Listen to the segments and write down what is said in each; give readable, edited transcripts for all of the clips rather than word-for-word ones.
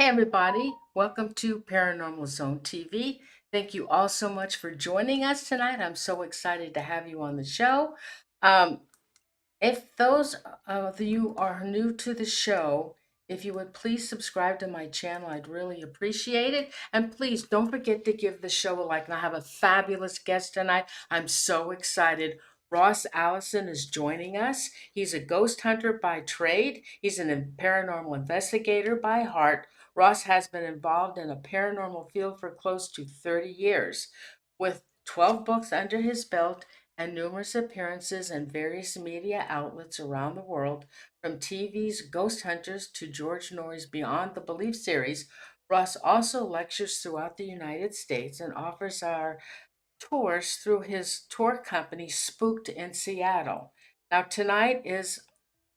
Hey, everybody. Welcome to Paranormal Zone TV. Thank you all so much for joining us tonight. I'm so excited to have you on the show. Um, if those of you are new to the show, if you would please subscribe to my channel, I'd really appreciate it. And please don't forget to give the show a like. And I have a fabulous guest tonight. I'm so excited. Allison is joining us. He's a ghost hunter by trade. He's a paranormal investigator by heart. Ross has been involved in a paranormal field for close to 30 years. With 12 books under his belt, and numerous appearances in various media outlets around the world, from TV's Ghost Hunters to George Norrie's Beyond the Belief series. Ross also lectures throughout the United States and offers our tours through his tour company, Spooked in Seattle. Now, tonight is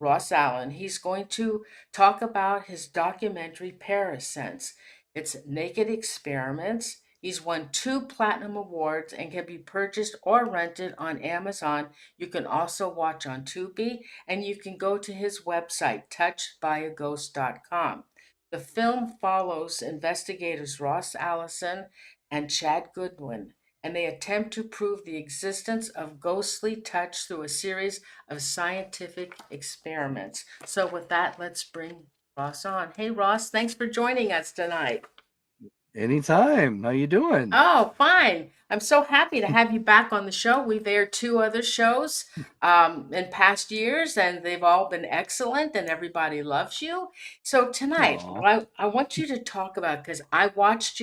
Ross Allen. He's going to talk about his documentary Parasense. It's naked experiments. He's won 2 platinum awards and can be purchased or rented on Amazon. You can also watch on Tubi, and you can go to his website, touchedbyaghost.com. The film follows investigators Ross Allison and Chad Goodwin, and they attempt to prove the existence of ghostly touch through a series of scientific experiments. So, with that, let's bring Ross on. Hey, Ross, thanks for joining us tonight. Anytime. How you doing? Oh, fine. I'm so happy to have you back on the show. We've aired 2 other shows in past years, and they've all been excellent, and everybody loves you. So tonight, Aw. I want you to talk about because I watched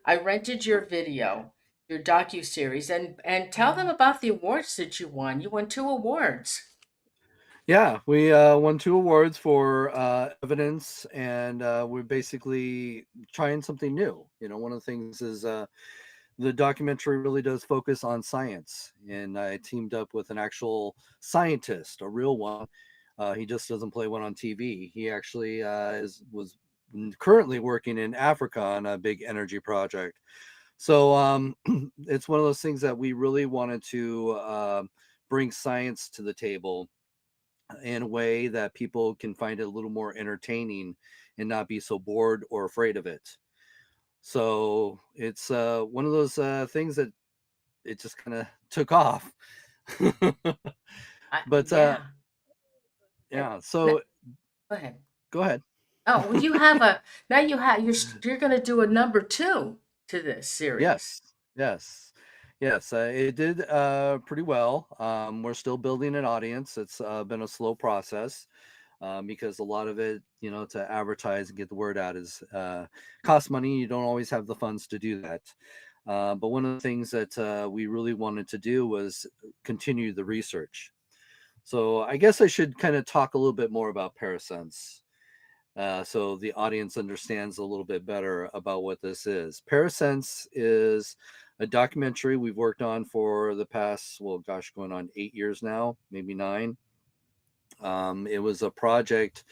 I rented your video, your docu series, and tell them about the awards that you won. You won 2 awards. Yeah, we won 2 awards for evidence, and we're basically trying something new. One of the things is the documentary really does focus on science, and I teamed up with an actual scientist, a real one. He just doesn't play one on TV. He actually was currently working in Africa on a big energy project. So it's one of those things that we really wanted to bring science to the table in a way that people can find it a little more entertaining and not be so bored or afraid of it. So it's one of those things that it just kind of took off. But Yeah. And yeah, n- so Go ahead. go ahead. Oh, well, you have a now you have you're going to do a number 2 to this series. Yes, yes, yes. It did pretty well. We're still building an audience. It's been a slow process because a lot of it, to advertise and get the word out is costs money. You don't always have the funds to do that. But one of the things that we really wanted to do was continue the research. So I guess I should kind of talk a little bit more about Parasense so the audience understands a little bit better about what this is. Parasense is a documentary we've worked on for the past, well, gosh, going on 8 years now, maybe 9. It was a project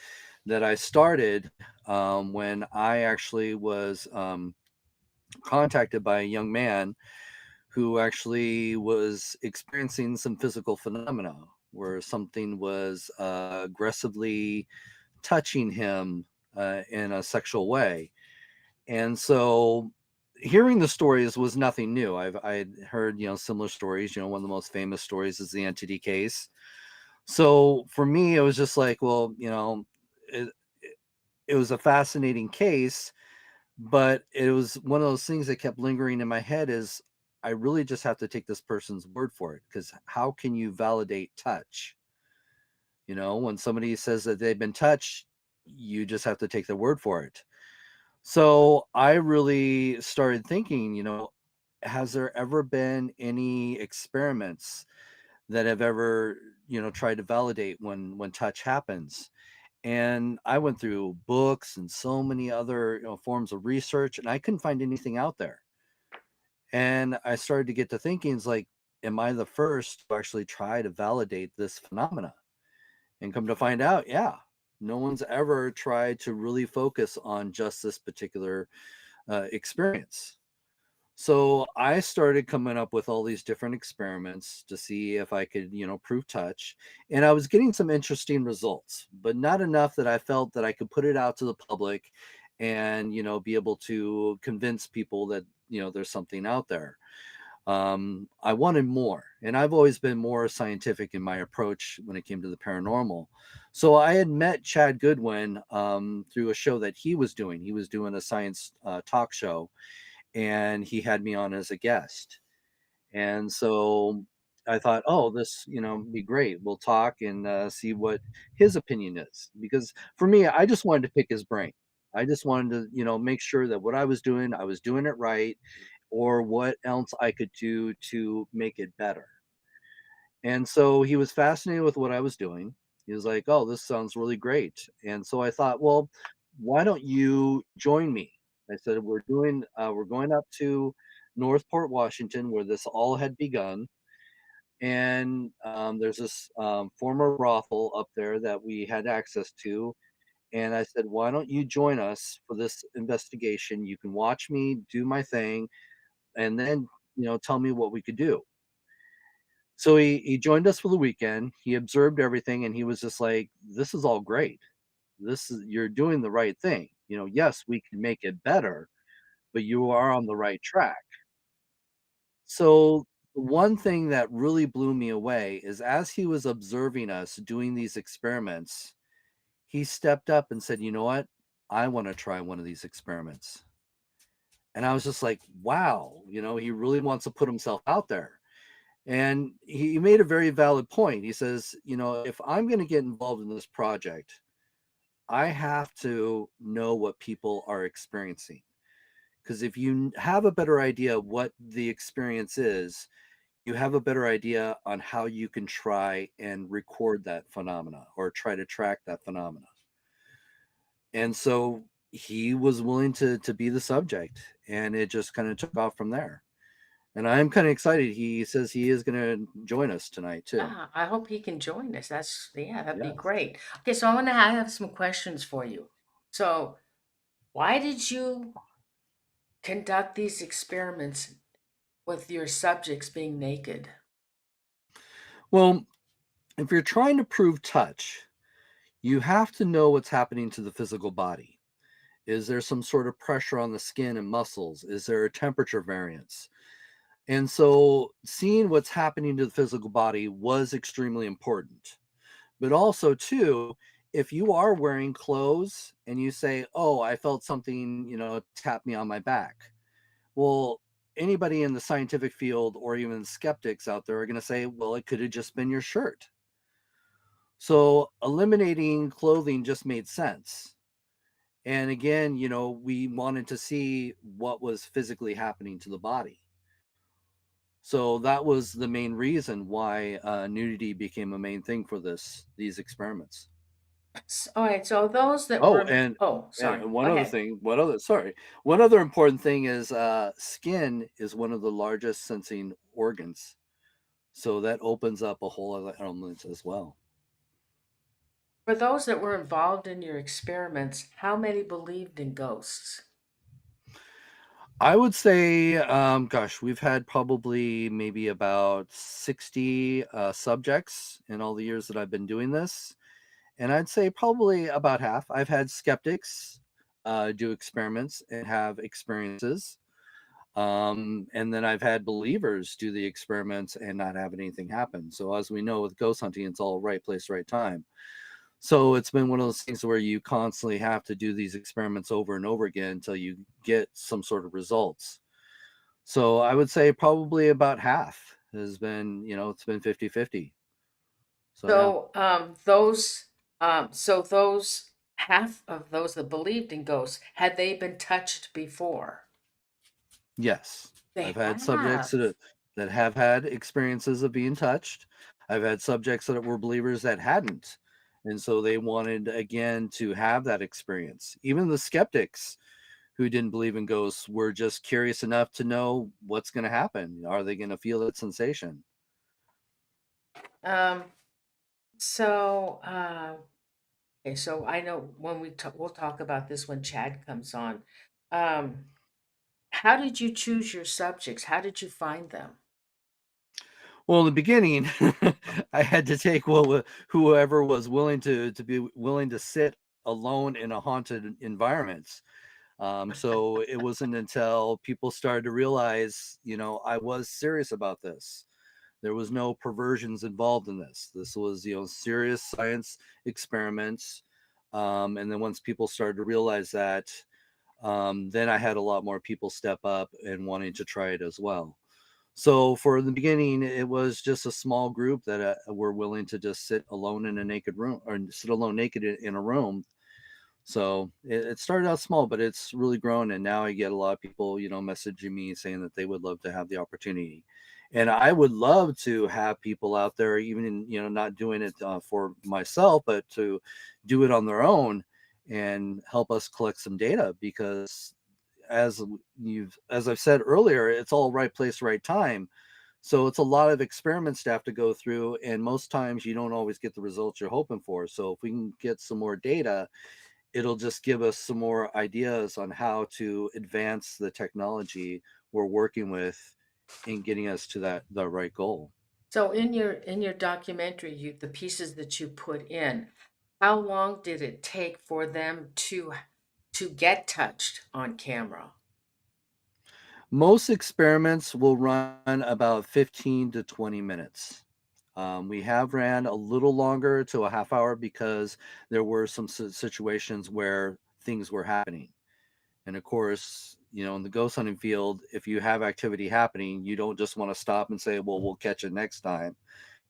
that I started when I actually was contacted by a young man who actually was experiencing some physical phenomena where something was aggressively touching him in a sexual way. And so hearing the stories was nothing new. I heard, similar stories. One of the most famous stories is the entity case. So for me, it was just like, well, it was a fascinating case, but it was one of those things that kept lingering in my head is I really just have to take this person's word for it, because how can you validate touch? When somebody says that they've been touched, you just have to take their word for it. So I really started thinking, has there ever been any experiments that have ever, tried to validate when touch happens? And I went through books and so many other, forms of research, and I couldn't find anything out there. And I started to get to thinking, it's like, am I the first to actually try to validate this phenomena? And come to find out, yeah, no one's ever tried to really focus on just this particular experience. So I started coming up with all these different experiments to see if I could, prove touch. And I was getting some interesting results, but not enough that I felt that I could put it out to the public and be able to convince people that there's something out there. I wanted more, and I've always been more scientific in my approach when it came to the paranormal. So I had met Chad Goodwin through a show that he was doing. He was doing a science talk show, and he had me on as a guest. And so I thought, oh, this, be great. We'll talk and see what his opinion is. Because for me, I just wanted to pick his brain. I just wanted to, make sure that what I was doing it right, or what else I could do to make it better. And so he was fascinated with what I was doing. He was like, oh, this sounds really great. And so I thought, well, why don't you join me? I said, we're going up to Northport, Washington, where this all had begun. And there's this former brothel up there that we had access to. And I said, why don't you join us for this investigation? You can watch me do my thing, and then, tell me what we could do. So he joined us for the weekend. He observed everything, and he was just like, "This is all great. You're doing the right thing. Yes, we can make it better, but you are on the right track." So one thing that really blew me away is, as he was observing us doing these experiments, he stepped up and said, "You know what? I want to try one of these experiments." And I was just like, "Wow, he really wants to put himself out there." And he made a very valid point. He says, if I'm going to get involved in this project, I have to know what people are experiencing. Because if you have a better idea of what the experience is, you have a better idea on how you can try and record that phenomena or try to track that phenomena. And so he was willing to be the subject, and it just kind of took off from there. And I'm kind of excited. He says he is going to join us tonight too. Yeah, I hope he can join us. Yeah, that'd be Yes. great. Okay, so I have some questions for you. So, why did you conduct these experiments with your subjects being naked? Well, if you're trying to prove touch, you have to know what's happening to the physical body. Is there some sort of pressure on the skin and muscles? Is there a temperature variance? And so seeing what's happening to the physical body was extremely important. But also, too, if you are wearing clothes and you say, "Oh, I felt something, tap me on my back." Well, anybody in the scientific field or even skeptics out there are going to say, "Well, it could have just been your shirt." So eliminating clothing just made sense. And again, we wanted to see what was physically happening to the body. So that was the main reason why nudity became a main thing for these experiments. All right, so those that Oh, were, oh, sorry, and go one other ahead. thing, one other important thing is skin is one of the largest sensing organs. So that opens up a whole other element as well. For those that were involved in your experiments, how many believed in ghosts? I would say, gosh, we've had probably maybe about 60 subjects in all the years that I've been doing this. And I'd say probably about half. I've had skeptics do experiments and have experiences. And then I've had believers do the experiments and not have anything happen. So, as we know with ghost hunting, it's all right place, right time. So it's been one of those things where you constantly have to do these experiments over and over again until you get some sort of results. So I would say probably about half has been, it's been 50-50. So yeah, So, those half of those that believed in ghosts, had they been touched before? yes. They I've had subjects have. that have had experiences of being touched. I've had subjects that were believers that hadn't. And so they wanted again to have that experience. Even the skeptics who didn't believe in ghosts were just curious enough to know what's going to happen. Are they going to feel that sensation? Um, so, okay, so I know when we'll talk about this when Chad comes on. Um, how did you choose your subjects? How did you find them? Well, in the beginning, I had to take whoever was willing to be willing to sit alone in a haunted environment. So it wasn't until people started to realize, I was serious about this. There was no perversions involved in this. This was, serious science experiments. And then once people started to realize that, then I had a lot more people step up and wanting to try it as well. So for the beginning, it was just a small group that were willing to just sit alone in a naked room, or sit alone naked in a room. So it started out small, but it's really grown. And now I get a lot of people, messaging me saying that they would love to have the opportunity. And I would love to have people out there, even in, not doing it for myself, but to do it on their own and help us collect some data. Because as I've said earlier, it's all right place, right time. So it's a lot of experiments to have to go through, and most times you don't always get the results you're hoping for. So if we can get some more data, it'll just give us some more ideas on how to advance the technology we're working with in getting us to the right goal. So in your documentary, the pieces that you put in, how long did it take for them to get touched on camera? Most experiments will run about 15 to 20 minutes. We have ran a little longer to a half hour because there were some situations where things were happening. And of course, in the ghost hunting field, if you have activity happening, you don't just want to stop and say, well, we'll catch it next time.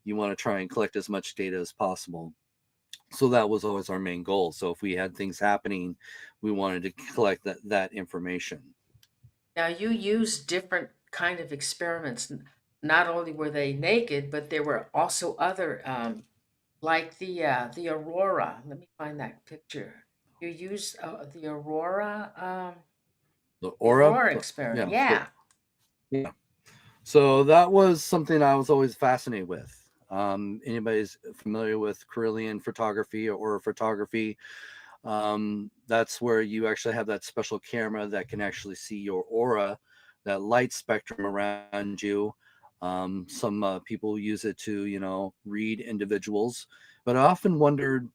You want to try and collect as much data as possible. So that was always our main goal. So if we had things happening, we wanted to collect that information. Now you used different kind of experiments. Not only were they naked, but there were also other, like the aurora. Let me find that picture. You used The the aura, aurora experiment. yeah, Yeah. yeah. So that was something I was always fascinated with. Anybody's familiar with Carillion photography or photography? That's where you actually have that special camera that can actually see your aura, that light spectrum around you. Some people use it to, read individuals, but I often wondered,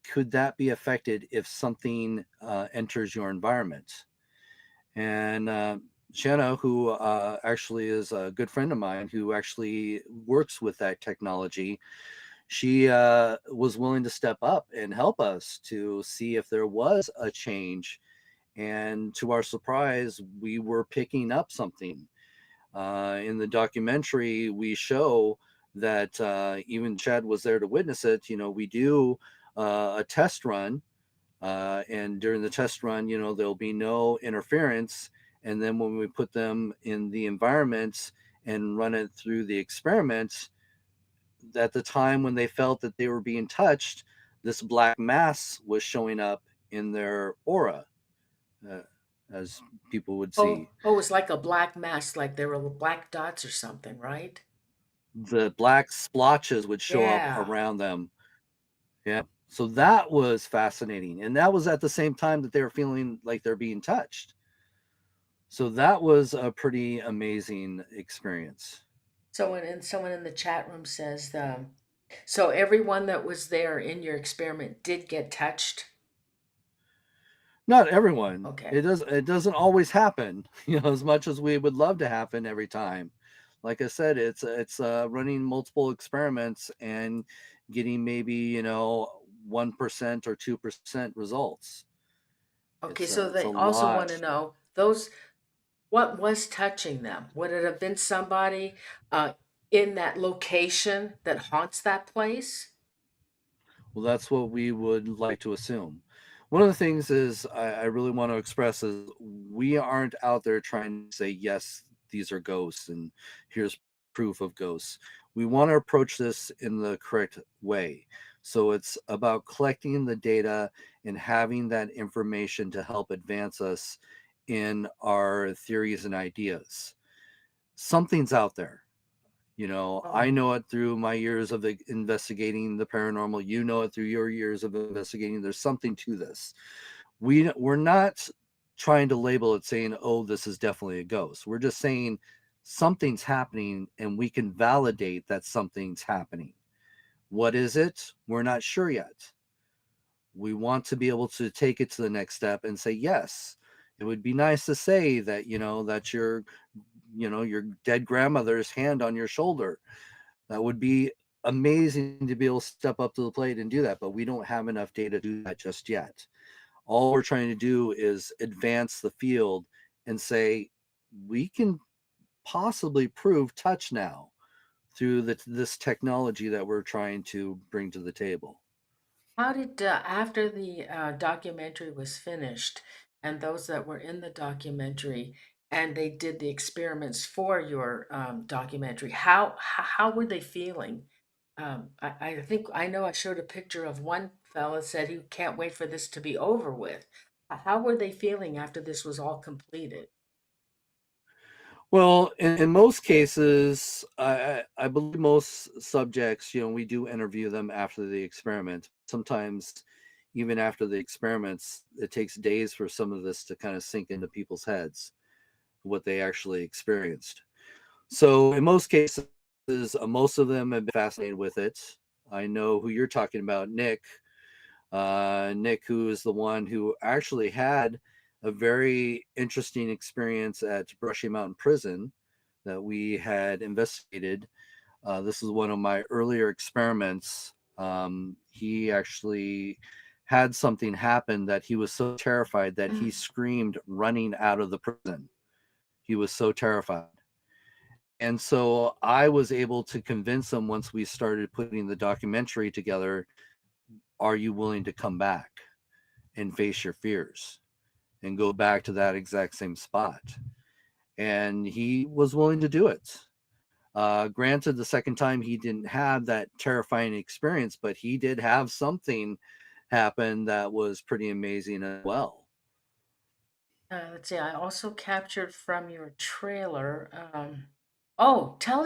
could that be affected if something enters your environment? And Shanna, who actually is a good friend of mine who actually works with that technology, she was willing to step up and help us to see if there was a change. And to our surprise, we were picking up something. In the documentary, we show that even Chad was there to witness it. We do a test run, and during the test run, there'll be no interference. And then when we put them in the environments and run it through the experiments, at the time when they felt that they were being touched, this black mass was showing up in their aura, uh, as people would Oh, see. oh, it's like a black mask, like there were black dots or something, right? The black splotches would show up Yeah. around them. Yeah. So that was fascinating. And that was at the same time that they were feeling like they're being touched. So that was a pretty amazing experience. Someone in the chat room says, so everyone that was there in your experiment did get touched. Not everyone. Okay. It doesn't always happen, as much as we would love to happen every time. Like I said, it's running multiple experiments and getting maybe, 1% or 2% results. Okay, It's so it's a they also want lot. to know those what was touching them? Would it have been somebody uh, in that location that haunts that place? Well, that's what we would like to assume. One of the things is I really want to express is we aren't out there trying to say, yes, these are ghosts and here's proof of ghosts. We want to approach this in the correct way. So it's about collecting the data and having that information to help advance us in our theories and ideas. Something's out there. I Oh, know it through my years of investigating the paranormal. You know it through your years of investigating. There's something to this. We're not trying to label it saying, "Oh, this is definitely a ghost." We're just saying something's happening, and we can validate that something's happening. What is it? We're not sure yet. We want to be able to take it to the next step and say, yes, It would be nice to say that, that's your dead grandmother's hand on your shoulder. That would be amazing to be able to step up to the plate and do that, but we don't have enough data to do that just yet. All we're trying to do is advance the field and say we can possibly prove touch now through this technology that we're trying to bring to the table. How did, after the documentary was finished, and those that were in the documentary, and they did the experiments for your documentary, how were they feeling? I think I know I showed a picture of one fella said he can't wait for this to be over with. How were they feeling after this was all completed? Well, in most cases, I believe most subjects, we do interview them after the experiment. Sometimes, even after the experiments, it takes days for some of this to kind of sink into people's heads, what they actually experienced. So, in most cases, most of them have been fascinated with it. I know who you're talking about, Nick. Nick, who is the one who actually had a very interesting experience at Brushy Mountain Prison that we had investigated. This is one of my earlier experiments. He actually had something happen that he was so terrified that he Mm. screamed running out of the prison. He was so terrified. And so I was able to convince him once we started putting the documentary together, are you willing to come back and face your fears and go back to that exact same spot? And he was willing to do it. Granted, the second time he didn't have that terrifying experience, but he did have something happen that was pretty amazing as well. Let's see, I also captured from your trailer. Oh, tell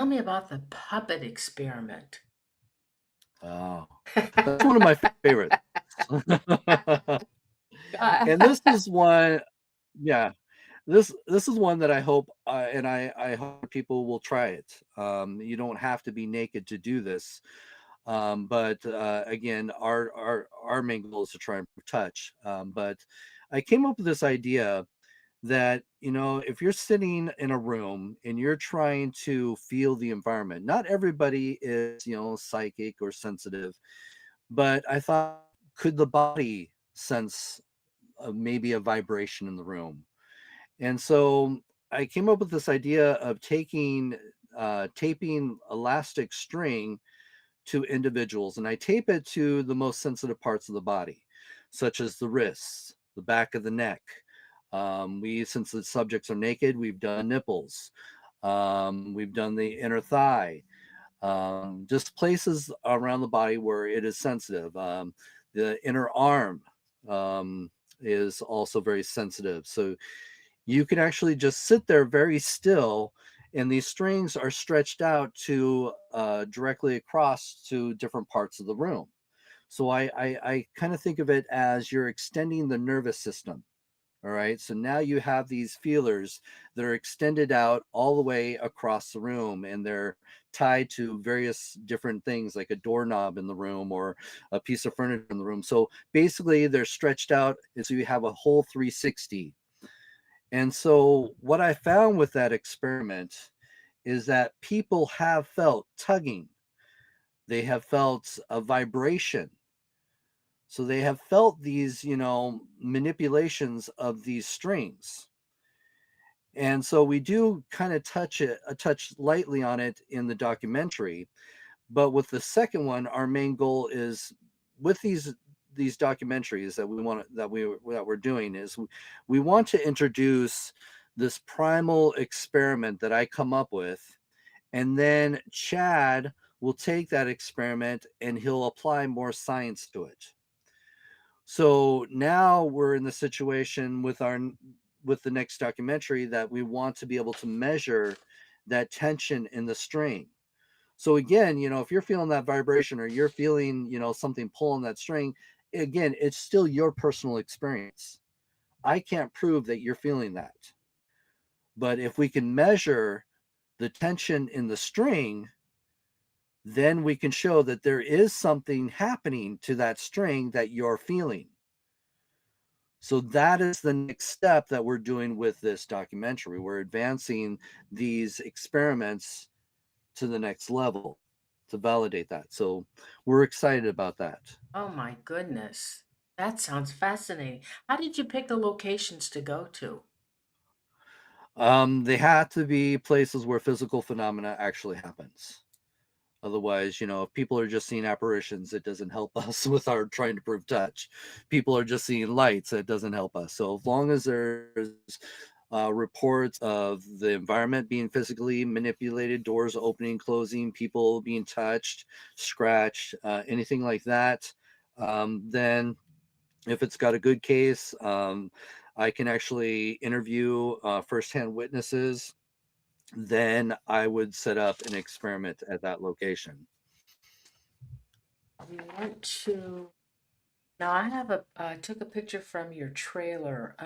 me about the puppet experiment. Oh, that's one of my favorites. And this is one, yeah, this is one that I hope, and I hope people will try it. You don't have to be naked to do this, but again, our main goal is to try and touch. But I came up with this idea that, if you're sitting in a room and you're trying to feel the environment, not everybody is, psychic or sensitive, but I thought, could the body sense maybe a vibration in the room? And so I came up with this idea of taping elastic string to individuals, and I tape it to the most sensitive parts of the body, such as the wrists, the back of the neck. Since the subjects are naked, we've done nipples, we've done the inner thigh, just places around the body where it is sensitive. The inner arm um, is also very sensitive. So you can actually just sit there very still, and these strings are stretched out to directly across to different parts of the room. So I kind of think of it as you're extending the nervous system. All right. So now you have these feelers that are extended out all the way across the room, and they're tied to various different things like a doorknob in the room or a piece of furniture in the room. So basically, they're stretched out. And so you have a whole 360. And so, what I found with that experiment is that people have felt tugging, they have felt a vibration. So, they have felt these, manipulations of these strings. And so, we do kind of touch lightly on it in the documentary. But with the second one, our main goal is with these documentaries that we're doing is we want to introduce this primal experiment that I come up with, and then Chad will take that experiment and he'll apply more science to it. So now we're in the situation with the next documentary that we want to be able to measure that tension in the string. So again, if you're feeling that vibration or you're feeling, something pulling that string, again, it's still your personal experience. I can't prove that you're feeling that. But if we can measure the tension in the string, then we can show that there is something happening to that string that you're feeling. So that is the next step that we're doing with this documentary. We're advancing these experiments to the next level to validate that. So we're excited about that. Oh my goodness. That sounds fascinating. How did you pick the locations to go to? They have to be places where physical phenomena actually happens. Otherwise, if people are just seeing apparitions, it doesn't help us with our trying to prove touch. People are just seeing lights, it doesn't help us. So as long as there's reports of the environment being physically manipulated, doors opening, closing, people being touched, scratched, anything like that, then if it's got a good case, I can actually interview firsthand witnesses. Then I would set up an experiment at that location. We went to, now I have I took a picture from your trailer.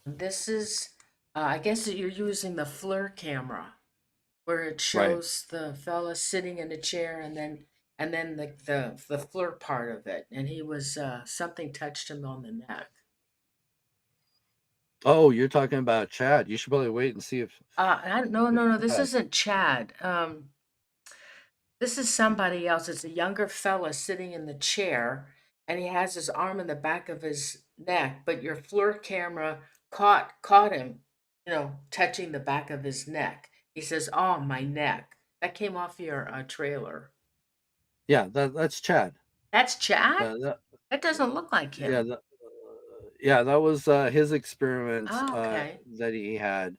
This is, I guess that you're using the FLIR camera where it Right. shows the fella sitting in a chair and then the FLIR part of it. And he was, something touched him on the neck. Oh, you're talking about Chad. You should probably wait and see No, if no, no, this Chad. isn't Chad. This is somebody else. It's a younger fella sitting in the chair, and he has his arm in the back of his neck, but your FLIR camera caught him, touching the back of his neck. He says, "Oh, my neck." That came off your trailer. Yeah, that's Chad. That's Chad? That, That doesn't look like yeah, him. yeah, that was his experiment Oh, okay. that he had.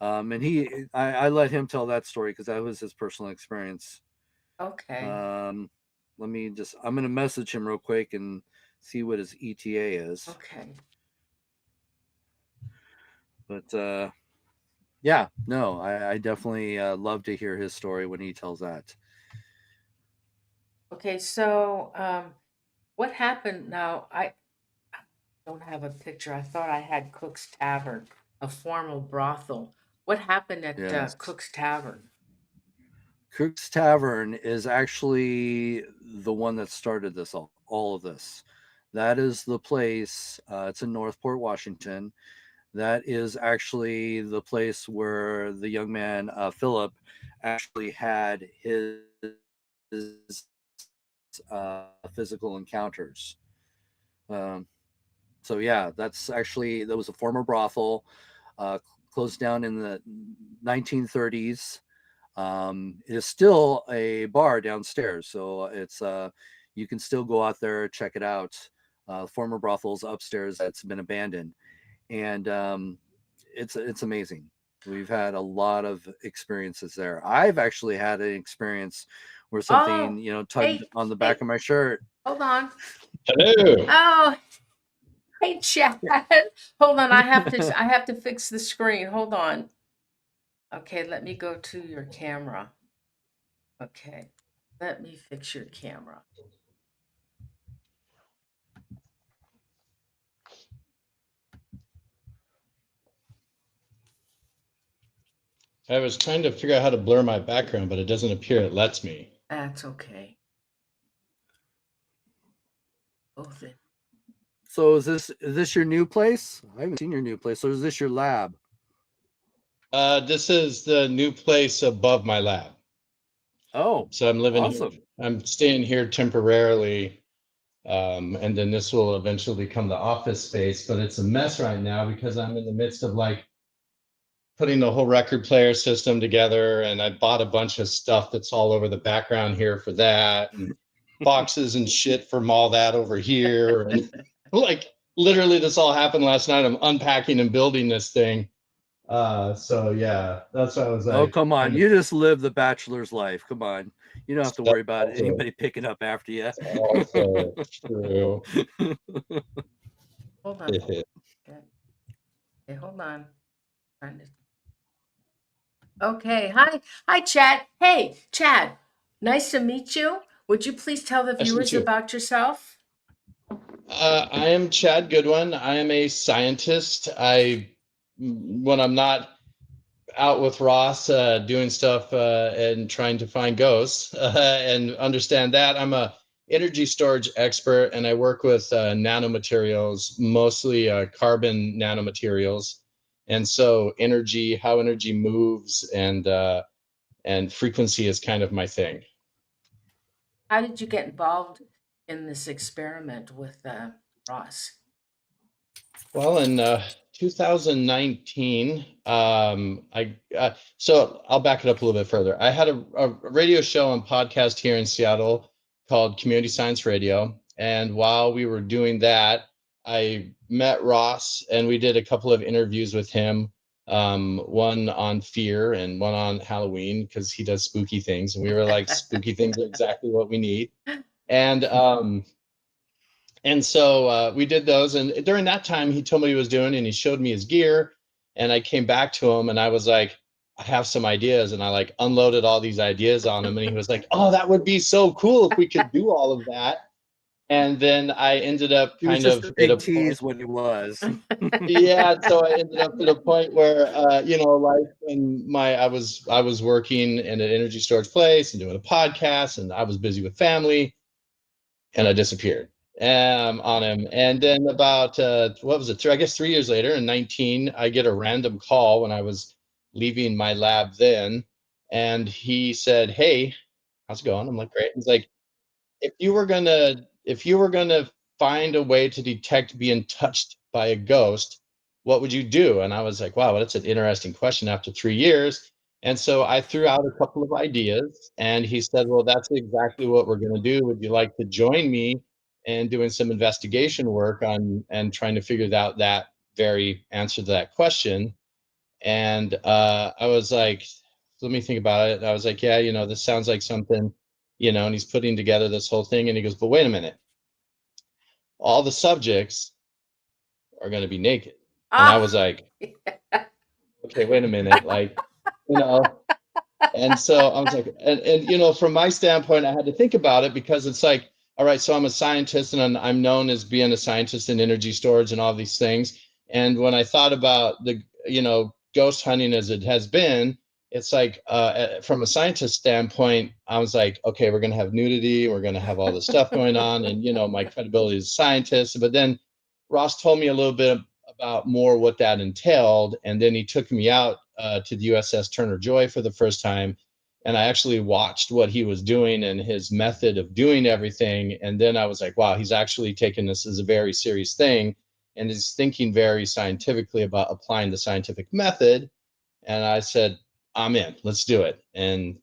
And I let him tell that story because that was his personal experience. Okay. Um, I'm going to message him real quick and see what his ETA is. Okay. But yeah, no, I definitely love to hear his story when he tells that. Okay, so what happened now? I don't have a picture. I thought I had Cook's Tavern, a formal brothel. What happened at Yes. Cook's Tavern? Cook's Tavern is actually the one that started all of this. That is the place. It's in Northport, Washington. That is actually the place where the young man Philip actually had his physical encounters. Um, so yeah, that was a former brothel, uh, closed down in the 1930s. It is still a bar downstairs, so you can still go out there, check it out. Former brothels upstairs that's been abandoned, and it's amazing. We've had a lot of experiences there. I've actually had an experience where something Oh, tugged hey, on the back hey, of my shirt. hold on. Hello. Oh, hey, Chad. Hold on. I have to fix the screen. Hold on. Okay, let me go to your camera. Okay, let me fix your camera. I was trying to figure out how to blur my background, but it doesn't appear it lets me. That's okay. Both in. So is this your new place? I haven't seen your new place. So is this your lab? This is the new place above my lab. Oh, So I'm living here. awesome. I'm staying here temporarily. And then this will eventually become the office space, but it's a mess right now because I'm in the midst of like putting the whole record player system together. And I bought a bunch of stuff that's all over the background here for that. And boxes and shit from all that over here. And like literally this all happened last night. I'm unpacking and building this thing. So yeah, that's what I was Oh, like come on. kind of You just live the bachelor's life. Come on. You don't have to that's worry about also, anybody picking up after you. that's also true. Hold on. Okay, okay, hold on. Trying to- Okay, hi, Chad. Hey, Chad. Nice to meet you. Would you please tell the I see viewers too. about yourself? I am Chad Goodwin. I am a scientist. When I'm not out with Ross doing stuff and trying to find ghosts and understand that, I'm a energy storage expert, and I work with nanomaterials, mostly carbon nanomaterials. And so how energy moves, and frequency is kind of my thing. How did you get involved in this experiment with Ross? Well, in 2019, so I'll back it up a little bit further. I had a radio show and podcast here in Seattle called Community Science Radio, and while we were doing that, I met Ross, and we did a couple of interviews with him. One on fear and one on Halloween, because he does spooky things, and we were like, spooky things are exactly what we need. And so we did those, and during that time, he told me what he was doing, and he showed me his gear. And I came back to him, and I was like, I have some ideas, and I like unloaded all these ideas on him, and he was like, "Oh, that would be so cool if we could do all of that." And then I ended up He was kind just of a at a big point. tease when he was. Yeah, so I ended up at a point where life, and I was working in an energy storage place and doing a podcast, and I was busy with family, and I disappeared on him. And then about what was it? I guess 3 years later, in 19, I get a random call when I was leaving my lab then, and he said, "Hey, how's it going?" I'm like, "Great." He's like, if you were gonna find a way to detect being touched by a ghost, what would you do?" And I was like, wow, well, that's an interesting question after 3 years. And so I threw out a couple of ideas, and he said, well, that's exactly what we're going to do. Would you like to join me in doing some investigation work on and trying to figure out that very answer to that question? And I was like, let me think about it. I was like, yeah, this sounds like something, and he's putting together this whole thing. And he goes, but wait a minute, all the subjects are going to be naked. And I Ah, was like, okay, wait a minute. Like, you know, and so I was like, and from my standpoint, I had to think about it, because it's like, all right, so I'm a scientist, and I'm known as being a scientist in energy storage and all these things. And when I thought about the, ghost hunting as it has been, it's like, from a scientist standpoint, I was like, okay, we're going to have nudity, we're going to have all this stuff going on, and my credibility as a scientist. But then Ross told me a little bit about more what that entailed, and then he took me out to the USS Turner Joy for the first time, and I actually watched what he was doing and his method of doing everything. And then I was like, wow, he's actually taking this as a very serious thing, and is thinking very scientifically about applying the scientific method. And I said, I'm in, let's do it. And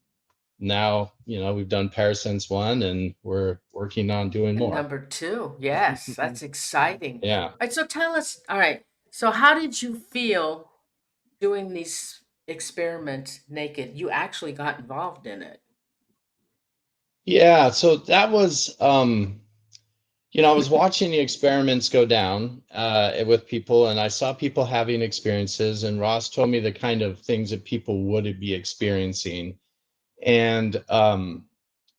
now, we've done Parasense 1, and we're working on doing and more. number two. Yes, that's exciting. Yeah. All right, so tell us, all right, so how did you feel doing these experiments naked? You actually got involved in it. Yeah, so that was I was watching the experiments go down with people, and I saw people having experiences, and Ross told me the kind of things that people would be experiencing. And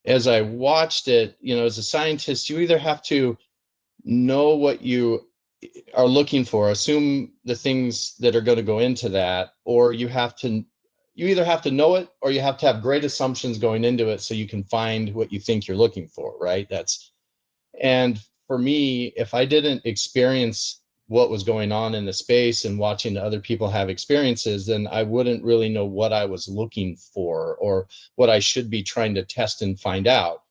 as I watched it, as a scientist, you either have to know what you are looking for, assume the things that are going to go into that, or you either have to know it, or you have to have great assumptions going into it so you can find what you think you're looking for, right? And for me, if I didn't experience what was going on in the space and watching other people have experiences, then I wouldn't really know what I was looking for or what I should be trying to test and find out.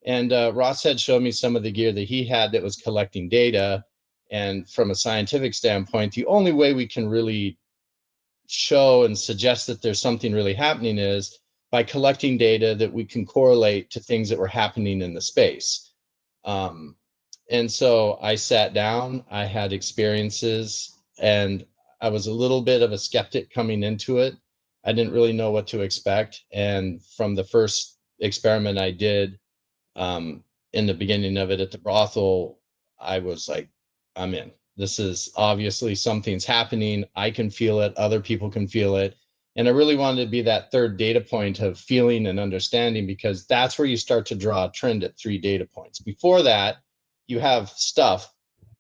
And Ross had showed me some of the gear that he had that was collecting data. And from a scientific standpoint, the only way we can really show and suggest that there's something really happening is by collecting data that we can correlate to things that were happening in the space. Um, and so I sat down, I had experiences, and I was a little bit of a skeptic coming into it. I didn't really know what to expect. And from the first experiment I did, in the beginning of it at the brothel, I was like, I'm in. This is obviously something's happening. I can feel it. Other people can feel it. And I really wanted to be that third data point of feeling and understanding, because that's where you start to draw a trend at 3 data points. Before that, you have stuff,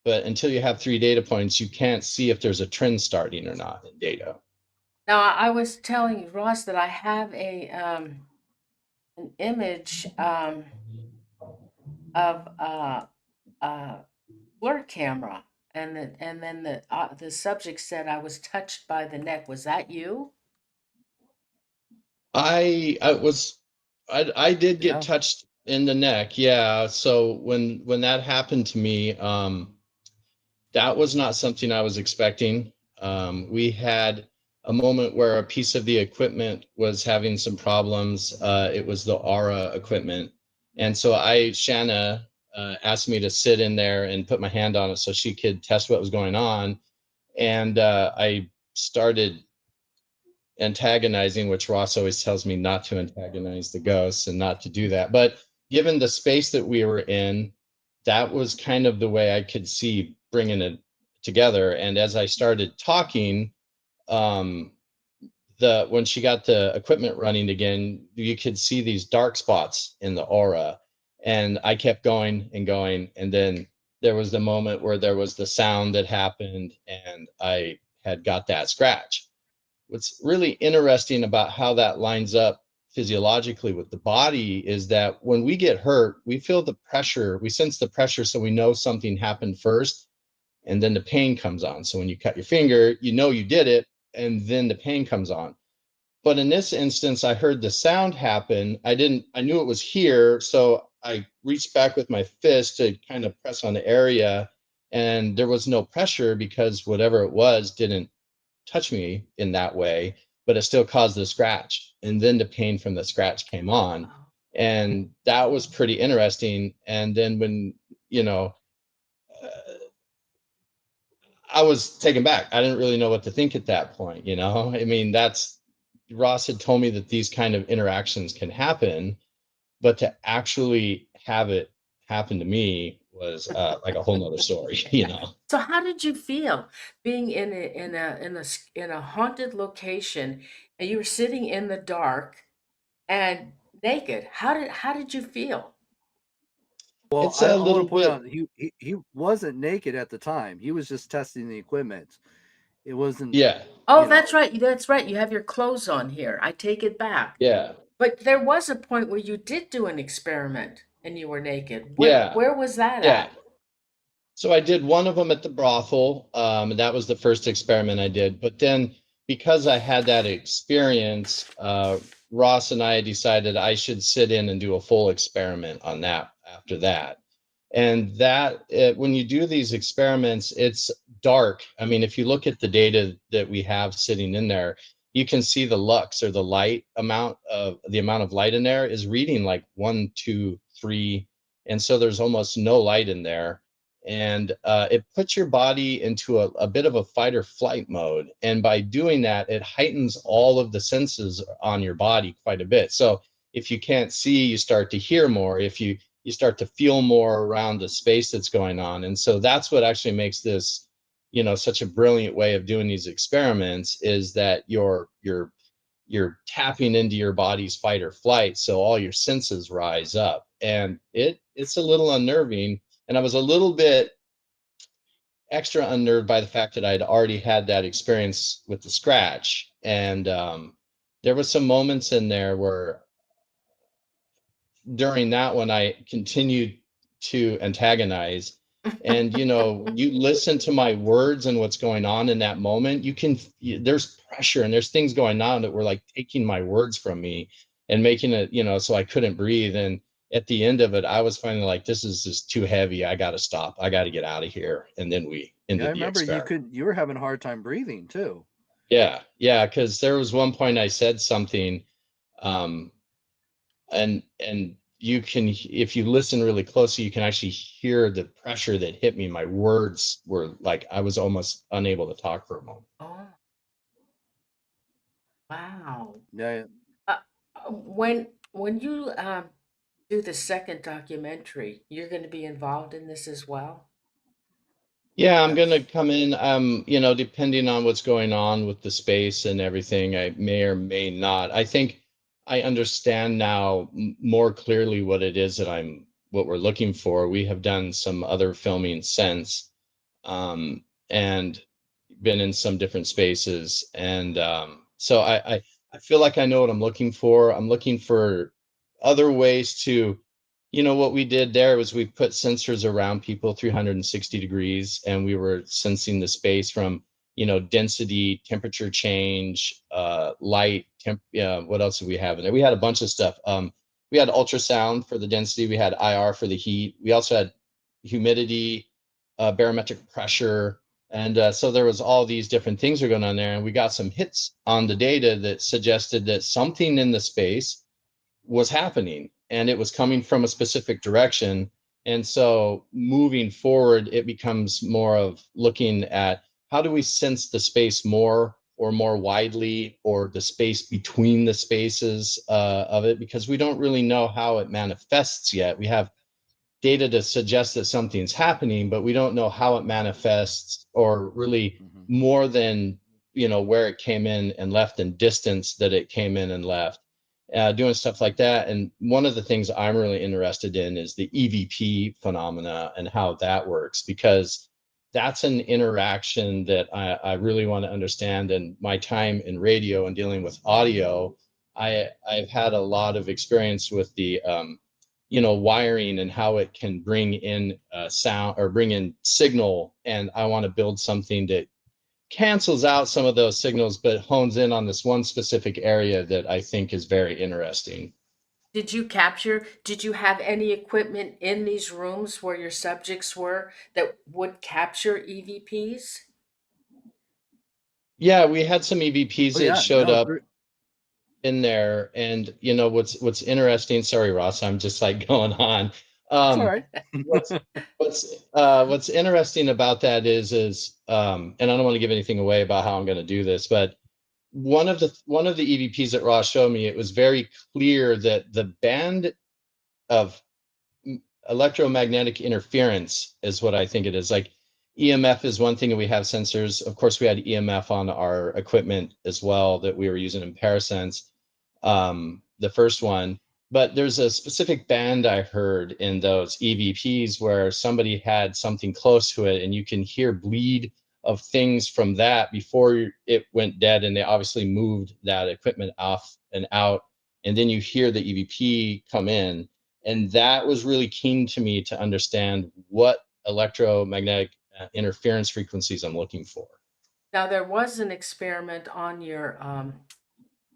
but until you have 3 data points, you can't see if there's a trend starting or not in data. Now, I was telling Ross that I have an image. of blur camera, and then the subject said I was touched by the neck. Was that you? I was I did get Yeah. touched in the neck. Yeah. So when that happened to me, that was not something I was expecting. We had a moment where a piece of the equipment was having some problems. It was the aura equipment. And so Shanna asked me to sit in there and put my hand on it so she could test what was going on. And I started antagonizing, which Ross always tells me not to antagonize the ghosts and not to do that. But given the space that we were in, that was kind of the way I could see bringing it together. And as I started talking, um, the when she got the equipment running again, you could see these dark spots in the aura. And I kept going and going. And then there was the moment where there was the sound that happened, and I had got that scratch. What's really interesting about how that lines up physiologically with the body is that when we get hurt, we feel the pressure, we sense the pressure, so we know something happened first, and then the pain comes on. So when you cut your finger, you know you did it, and then the pain comes on. But in this instance, I heard the sound happen. I knew it was here, so I reached back with my fist to kind of press on the area, and there was no pressure because whatever it was didn't touch me in that way, but it still caused the scratch. And then the pain from the scratch came on. Oh, And that was pretty interesting. And then when, you know, uh, I was taken back. I didn't really know what to think at that point, you know? I mean, that's Ross had told me that these kind of interactions can happen, but to actually have it happen to me was like a whole nother story, you yeah. know? So how did you feel being in a haunted location, and you were sitting in the dark and naked? How did you feel? Well, It's a I want little to point bit, out he wasn't naked at the time. He was just testing the equipment. It wasn't, yeah, Oh, you that's know. right. That's right. You have your clothes on here. I take it back. yeah, But there was a point where you did do an experiment and you were naked. Where yeah, where was that yeah. at? So I did one of them at the brothel. That was the first experiment I did. But then because I had that experience, Ross and I decided I should sit in and do a full experiment on that after that. And when you do these experiments, it's dark. I mean, if you look at the data that we have sitting in there, you can see the lux or the amount of light in there is reading like 1, 2, 3. And so there's almost no light in there. And it puts your body into a bit of a fight or flight mode. And by doing that, it heightens all of the senses on your body quite a bit. So if you can't see, you start to hear more. If you start to feel more around the space that's going on. And so that's what actually makes this, such a brilliant way of doing these experiments, is that you're tapping into your body's fight or flight, so all your senses rise up. And it's a little unnerving. And I was a little bit extra unnerved by the fact that I'd already had that experience with the scratch. And there was some moments in there where during that one I continued to antagonize. And when you listen to my words and what's going on in that moment, there's pressure and there's things going on that were like taking my words from me and making it, so I couldn't breathe. And at the end of it, I was finally like, this is just too heavy. I got to stop. I got to get out of here. And then we Yeah, I ended the remember experiment. you were having a hard time breathing too. Yeah, yeah, because there was one point I said something, um, and you can, if you listen really closely, you can actually hear the pressure that hit me. My words were like I was almost unable to talk for a moment. Oh, wow. Yeah, Uh, when you do the second documentary, you're going to be involved in this as well? Yeah, I'm gonna yes. come in, depending on what's going on with the space and everything, I may or may not. I think I understand now more clearly what it is what we're looking for. We have done some other filming since, and been in some different spaces. And so I feel like I know what I'm looking for. I'm looking for other ways to what we did there was we put sensors around people 360 degrees, and we were sensing the space from, density, temperature change, light, what else did we have in there? We had a bunch of stuff. We had ultrasound for the density. We had IR for the heat. We also had humidity, barometric pressure. And so there was all these different things that were going on there. And we got some hits on the data that suggested that something in the space was happening, and it was coming from a specific direction. And so moving forward, it becomes more of looking at how do we sense the space more or more widely, or the space between the spaces of it, because we don't really know how it manifests yet. We have data to suggest that something's happening, but we don't know how it manifests, or really more than, where it came in and left, and distance that it came in and left, doing stuff like that. And one of the things I'm really interested in is the EVP phenomena and how that works, because that's an interaction that I really want to understand. And my time in radio and dealing with audio, I've had a lot of experience with the wiring and how it can bring in sound or bring in signal. And I want to build something that cancels out some of those signals, but hones in on this one specific area that I think is very interesting. Did you have any equipment in these rooms where your subjects were that would capture EVPs? Yeah, we had some EVPs Oh that yeah, showed no, up in there. And what's interesting, sorry Ross, I'm just like going on. it's all right. what's what's interesting about that is and I don't want to give anything away about how I'm going to do this, but one of the EVPs that Ross showed me, it was very clear that the band of electromagnetic interference is what I think it is. Like EMF is one thing, and we have sensors. Of course, we had EMF on our equipment as well that we were using in Parasense, the first one. But there's a specific band I heard in those EVPs where somebody had something close to it, and you can hear bleed of things from that before it went dead, and they obviously moved that equipment off and out, and then you hear the EVP come in. And that was really keen to me to understand what electromagnetic interference frequencies I'm looking for. Now, there was an experiment on your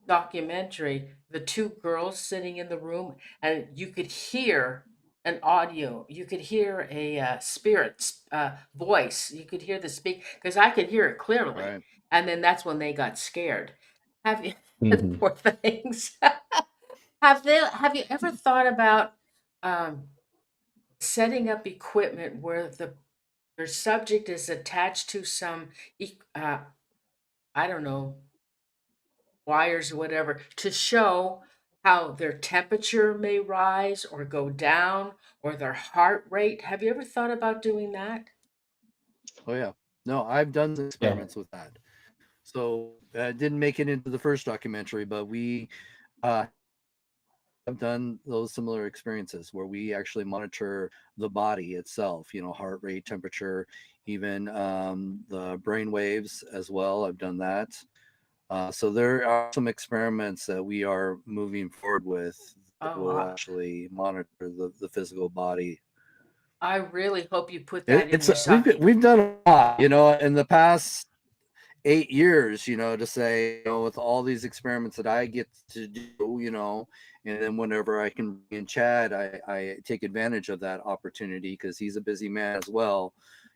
documentary, the two girls sitting in the room, and you could hear an audio. You could hear a spirit's voice. You could hear the speak, because I could hear it clearly. Right. And then that's when they got scared. Have you, Mhm. poor things. Have you ever thought about um, setting up equipment where your subject is attached to some, I don't know, wires or whatever, to show how their temperature may rise or go down, or their heart rate? Have you ever thought about doing that? Oh yeah. No, I've done Yeah. experiments with that. So didn't make it into the first documentary, but we uh, have done those similar experiences where we actually monitor the body itself, heart rate, temperature, even the brain waves as well. I've done that. So there are some experiments that we are moving forward with that Oh, will actually monitor the physical body. I really hope you put that in It's your socket. we've done a lot, in the past 8 years, to say, with all these experiments that I get to do, and then whenever I can be in Chad, I take advantage of that opportunity because he's a busy man as well,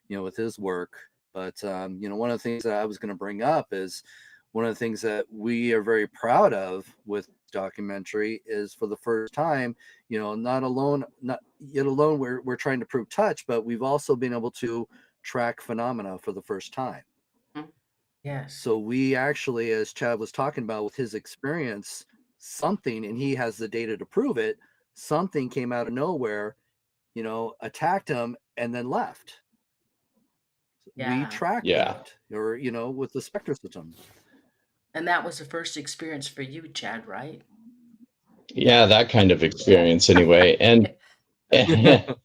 with his work. But, one of the things that I was going to bring up is one of the things that we are very proud of with documentary is for the first time, not yet alone, we're trying to prove touch, but we've also been able to track phenomena for the first time. Mhm. Yes. So we actually, as Chad was talking about with his experience, something, and he has the data to prove it, something came out of nowhere, attacked him and then left. We Yeah. tracked Yeah. that, or, with the spectrum system. And that was the first experience for you, Chad, right? Yeah, that kind of experience anyway. And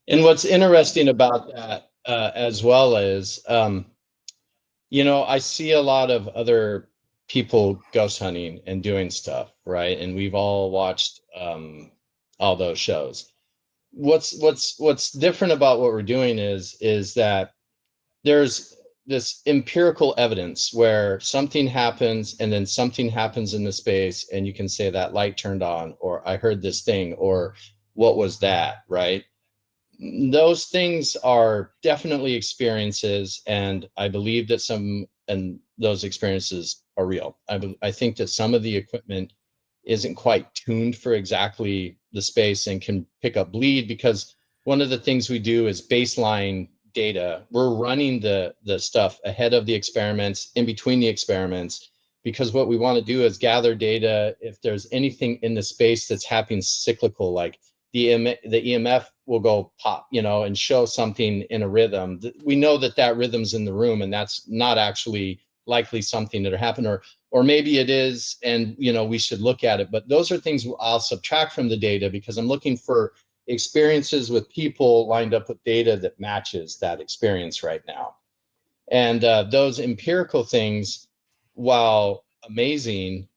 what's interesting about that as well is, I see a lot of other people ghost hunting and doing stuff, right? And we've all watched all those shows. what's different about what we're doing is that there's this empirical evidence where something happens and then something happens in the space and you can say that light turned on, or I heard this thing, or what was that, right? Those things are definitely experiences, and I believe that some and those experiences are real. I think that some of the equipment isn't quite tuned for exactly the space and can pick up bleed, because one of the things we do is baseline data. We're running the stuff ahead of the experiments, in between the experiments, because what we want to do is gather data if there's anything in the space that's happening cyclical, like the EMF will go pop, and show something in a rhythm. We know that rhythm's in the room, and that's not actually likely something that happened, or maybe it is, and we should look at it. But those are things I'll subtract from the data, because I'm looking for experiences with people lined up with data that matches that experience right now. And those empirical things, while amazing,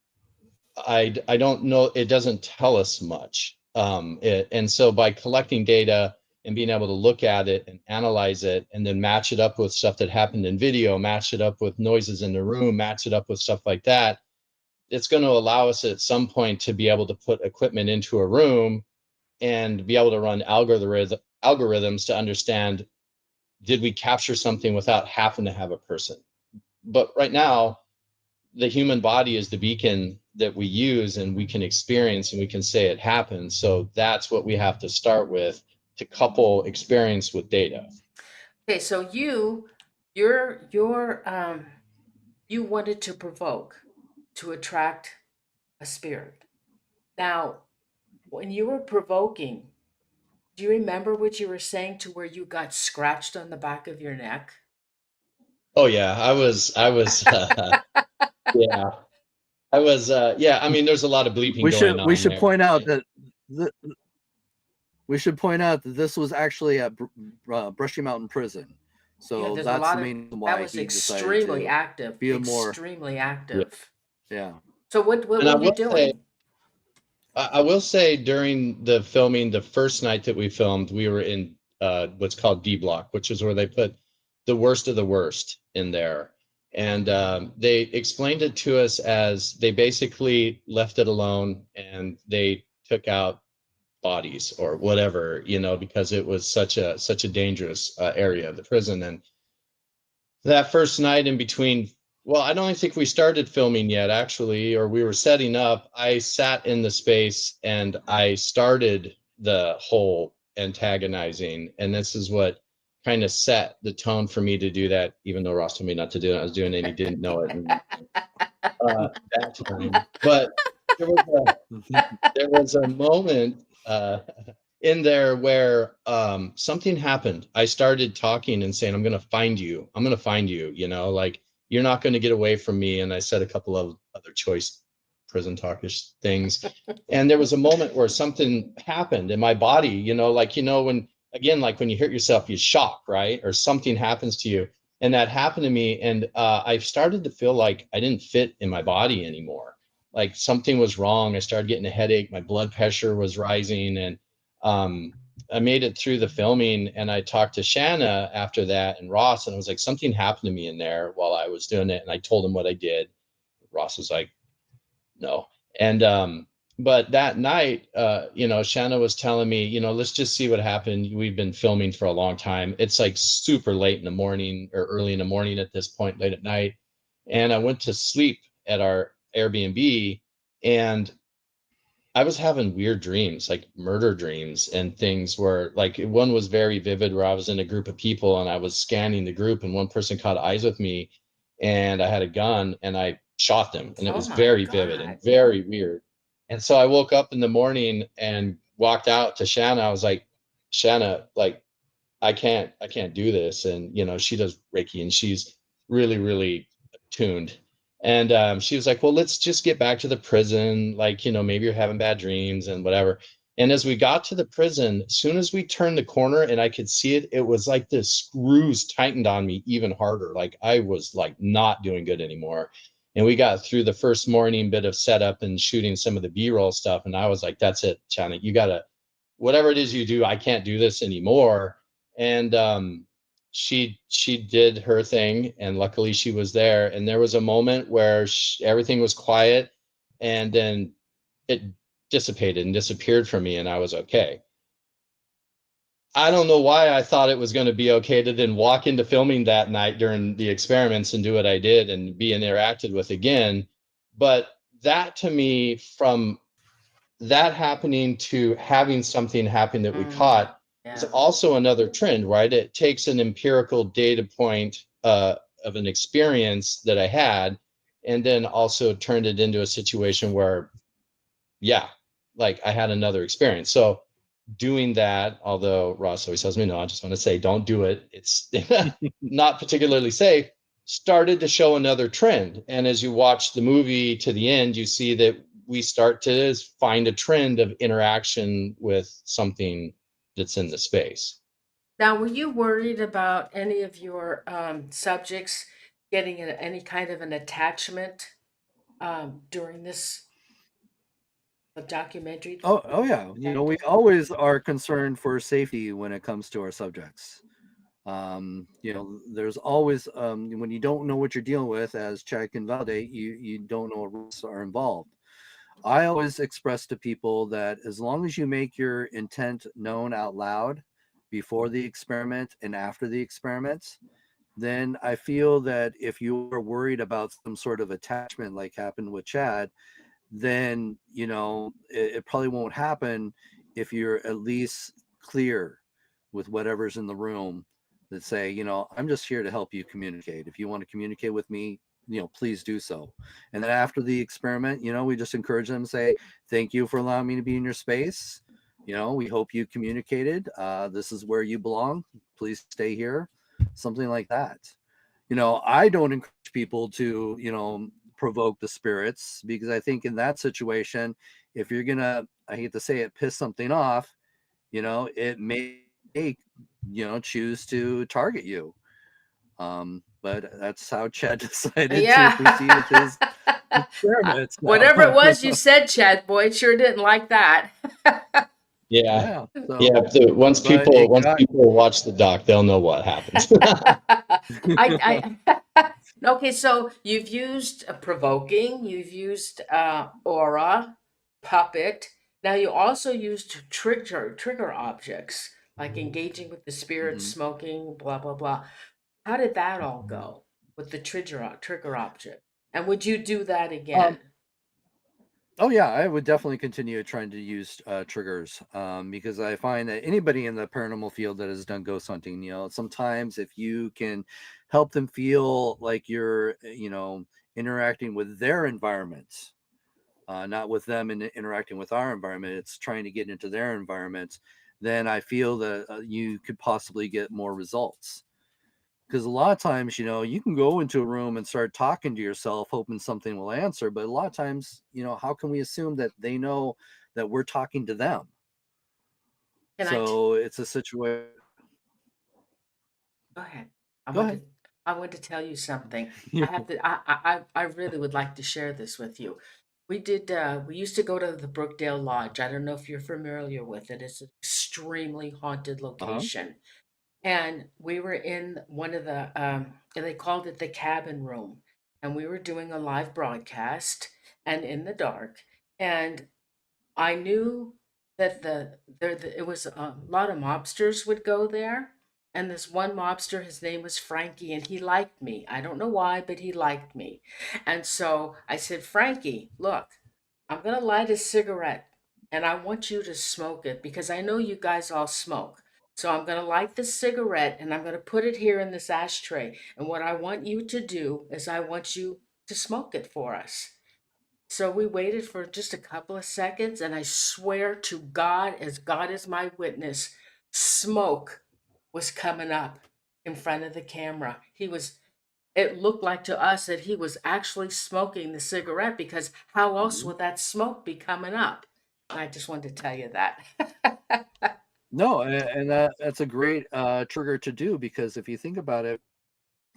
I don't know, it doesn't tell us much. And so by collecting data and being able to look at it and analyze it, and then match it up with stuff that happened in video, match it up with noises in the room, match it up with stuff like that, it's going to allow us at some point to be able to put equipment into a room and be able to run algorithms to understand, did we capture something without having to have a person? But right now, the human body is the beacon that we use, and we can experience, and we can say it happened. So that's what we have to start with, to couple experience with data. Okay, so you wanted to provoke, to attract a spirit. Now, when you were provoking, do you remember what you were saying to where you got scratched on the back of your neck? Oh yeah, I was yeah. Yeah, I mean, there's a lot of bleeping going We on should there. point out that this was actually at Brushy Mountain Prison, Yeah, so there's a that's lot the of main reason that why was he decided extremely to active, be a more extremely Yeah. active. yeah. So what And were you doing? I will say, during the filming, the first night that we filmed, we were in what's called D block, which is where they put the worst of the worst in there. And they explained it to us as they basically left it alone, and they took out bodies or whatever, because it was such a dangerous area of the prison. And that first night, in between, well, I don't even think we started filming yet, actually, or we were setting up. I sat in the space and I started the whole antagonizing, and this is what kind of set the tone for me to do that, even though Ross told me not to do it. I was doing it and he didn't know it, that time. But there was there was a moment in there where something happened. I started talking and saying, I'm going to find you. I'm going to find you, like, you're not going to get away from me. And I said a couple of other choice prison talkish things. And there was a moment where something happened in my body, like, when, again, like when you hurt yourself, you shock, right? Or something happens to you. And that happened to me. And I started to feel like I didn't fit in my body anymore. Like something was wrong. I started getting a headache. My blood pressure was rising. And I made it through the filming, and I talked to Shanna after that, and Ross, and I was like, something happened to me in there while I was doing it. And I told him what I did. Ross was like, no. And but that night, Shanna was telling me, let's just see what happened. We've been filming for a long time. It's like super late in the morning, or early in the morning at this point, late at night. And I went to sleep at our Airbnb, and I was having weird dreams, like murder dreams, and things where, like, one was very vivid, where I was in a group of people and I was scanning the group, and one person caught eyes with me, and I had a gun and I shot them, and it Oh was my very vivid God. and very weird. And so I woke up in the morning and walked out to Shanna. I was like, Shanna, like, I can't do this. And she does Reiki, and she's really, really tuned. And she was like, well, let's just get back to the prison. Like, maybe you're having bad dreams and whatever. And as we got to the prison, as soon as we turned the corner and I could see it, it was like the screws tightened on me even harder. Like I was like not doing good anymore. And we got through the first morning bit of setup and shooting some of the B-roll stuff. And I was like, that's it, Shanna, whatever it is you do, I can't do this anymore. And she did her thing, and luckily she was there. And there was a moment where everything was quiet, and then it dissipated and disappeared from me, and I was okay. I don't know why I thought it was going to be okay to then walk into filming that night during the experiments and do what I did and be interacted with again. But that, to me, from that happening to having something happen that we caught, is Yeah. also another trend, right? It takes an empirical data point of an experience that I had, and then also turned it into a situation where, yeah, like I had another experience. So doing that, although Ross always tells me no, I just want to say don't do it. It's not particularly safe. Started to show another trend. And as you watch the movie to the end, you see that we start to find a trend of interaction with something that's in the space. Now, were you worried about any of your subjects getting any kind of an attachment during this documentary? Oh yeah. We always are concerned for safety when it comes to our subjects. There's always when you don't know what you're dealing with, as Chad can validate, you don't know what risks are involved. I always express to people that as long as you make your intent known out loud before the experiment and after the experiment, then I feel that if you are worried about some sort of attachment like happened with Chad, then it probably won't happen if you're at least clear with whatever's in the room, that say, I'm just here to help you communicate. If you want to communicate with me, please do so. And then after the experiment, we just encourage them to say, thank you for allowing me to be in your space. We hope you communicated. This is where you belong. Please stay here. Something like that. I don't encourage people to, provoke the spirits, because I think in that situation, if you're gonna, I hate to say it, piss something off, it may, choose to target you. But that's how Chad decided to proceed with his Yeah. experiments now. Whatever it was you said, Chad, boy, it sure didn't like that. Yeah. Yeah. So, Yeah. Once but people it once got. people watch the doc, they'll know what happens. Okay, so you've used provoking, you've used aura, puppet. Now you also used trigger objects like engaging with the spirit, Mhm. smoking, blah blah blah. How did that all go with the trigger object? And would you do that Um, again? Oh yeah, I would definitely continue trying to use triggers, because I find that anybody in the paranormal field that has done ghost hunting, sometimes if you can help them feel like you're, interacting with their environment, not with them and interacting with our environment, it's trying to get into their environment, then I feel that you could possibly get more results. Because a lot of times, you can go into a room and start talking to yourself hoping something will answer, but a lot of times, how can we assume that they know that we're talking to them? Can I So it's a situation. go ahead? I Go want to ahead. I want to tell you something. I have to I really would like to share this with you. We used to go to the Brookdale Lodge. I don't know if you're familiar with it. It's an extremely haunted Uh-huh. location. And we were in one of the and they called it the cabin room. And we were doing a live broadcast and in the dark. And I knew that it was a lot of mobsters would go there, and this one mobster, his name was Frankie, and he liked me. I don't know why, but he liked me. And so I said, Frankie, look, I'm gonna light a cigarette, and I want you to smoke it because I know you guys all smoke. So I'm gonna light the cigarette, and I'm gonna put it here in this ashtray. And what I want you to do is I want you to smoke it for us. So we waited for just a couple of seconds, and I swear to God, as God is my witness, smoke was coming up in front of the camera. It looked like to us that he was actually smoking the cigarette because how else Mhm. would that smoke be coming up? I just wanted to tell you that. No, and that's a great trigger to do, because if you think about it,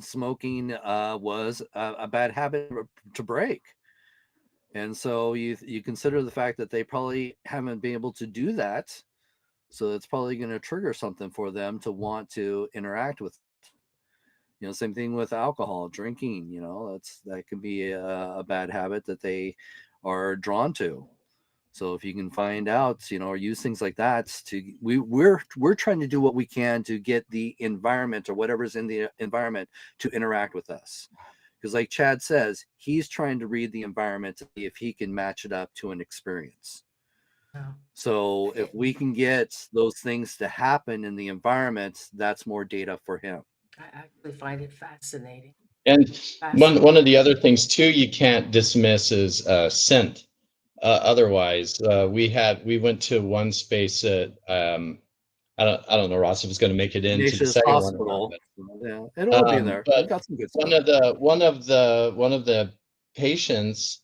smoking was a bad habit to break. And so you consider the fact that they probably haven't been able to do that So it's probably going to trigger something for them to want to interact with. Same thing with alcohol, drinking. That can be a bad habit that they are drawn to. So if you can find out, or use things like that we're trying to do what we can to get the environment or whatever's in the environment to interact with us. Because like Chad says, he's trying to read the environment to see if he can match it up to an experience. Yeah. So if we can get those things to happen in the environment, that's more data for him. I actually find it fascinating. And Fascinating. one of the other things too you can't dismiss is scent. Otherwise, we went to one space that I don't know, Ross, if it's going to make it into the Ignatius second one or not, Hospital. Yeah, it will be in there. We've but got some good one stuff. of the patients,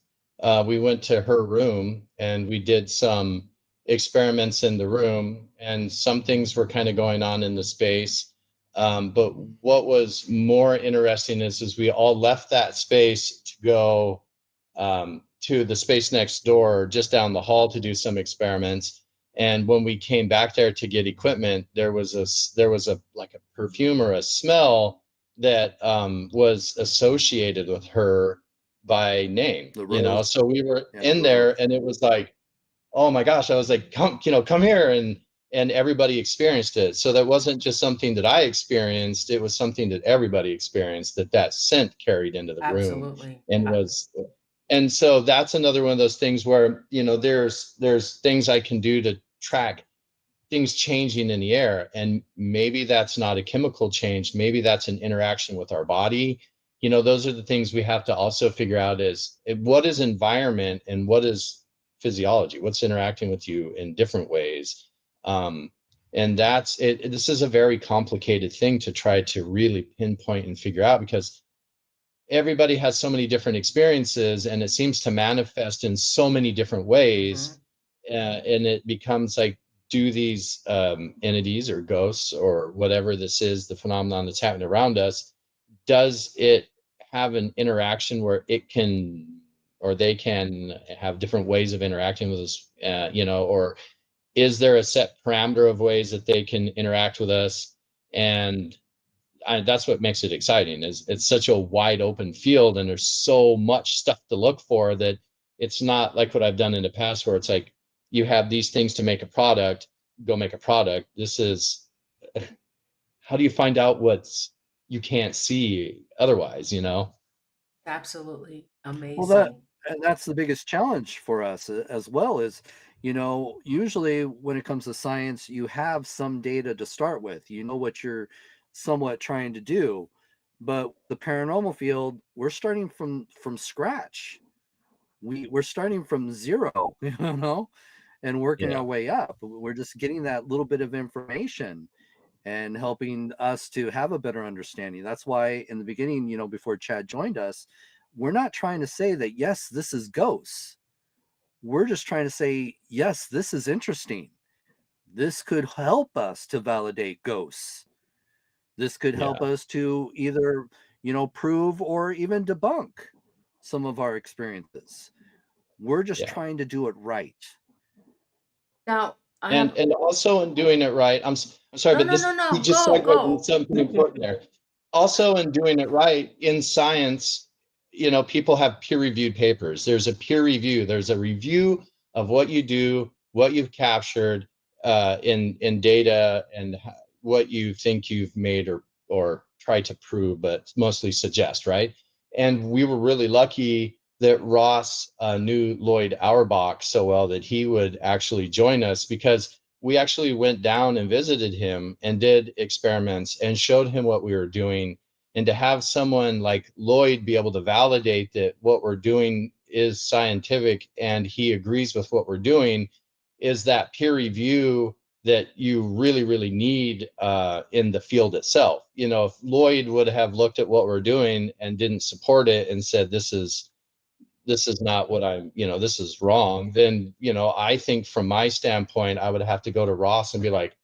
we went to her room and we did some experiments in the room, and some things were kind of going on in the space. But what was more interesting is we all left that space to go to the space next door, just down the hall, to do some experiments. And when we came back there to get equipment, there was a like a perfume or a smell that was associated with her by name. The rose. So we were Yeah, in rose. there, and it was like, oh my gosh, I was like, come here. And everybody experienced it. So that wasn't just something that I experienced, it was something that everybody experienced, that scent carried into the room. Absolutely. And so that's another one of those things where, there's things I can do to track things changing in the air. And maybe that's not a chemical change. Maybe that's an interaction with our body. Those are the things we have to also figure out, is what is environment and what is physiology, what's interacting with you in different ways. And that's it. This is a very complicated thing to try to really pinpoint and figure out, because everybody has so many different experiences, and it seems to manifest in so many different ways. And it becomes like, do these entities or ghosts or whatever this is, the phenomenon that's happening around us, does it have an interaction where it can, or they can have different ways of interacting with us, or is there a set parameter of ways that they can interact with us? And that's what makes it exciting, is it's such a wide open field, and there's so much stuff to look for, that it's not like what I've done in the past, where it's like, you have these things to make a product, go make a product. This is, how do you find out what's you can't see otherwise? Absolutely Well, amazing. that's the biggest challenge for us as well, is, usually when it comes to science, you have some data to start with, what you're somewhat trying to do. But the paranormal field, we're starting from scratch. We're starting from zero, and working our Yeah, way up. We're just getting that little bit of information and helping us to have a better understanding. That's why in the beginning, before Chad joined us, we're not trying to say that, yes, this is ghosts. We're just trying to say, yes, this is interesting. This could help us to validate ghosts. This could help yeah, us to either, prove or even debunk some of our experiences. We're just yeah. trying to do it right. Now, I have And also, in doing it right, I'm sorry, no, but no, no, this, he no. just Go, segued into go. something important there. Also, in doing it right in science, people have peer-reviewed papers. There's a peer review. There's a review of what you do, what you've captured in data, and what you think you've made or tried to prove, but mostly suggest, right? And we were really lucky that Ross knew Lloyd Auerbach so well that he would actually join us, because we actually went down and visited him and did experiments and showed him what we were doing. And to have someone like Lloyd be able to validate that what we're doing is scientific and he agrees with what we're doing, is that peer review that you really, really need in the field itself. If Lloyd would have looked at what we're doing and didn't support it and said, this is not what this is wrong, then, I think from my standpoint, I would have to go to Ross and be like,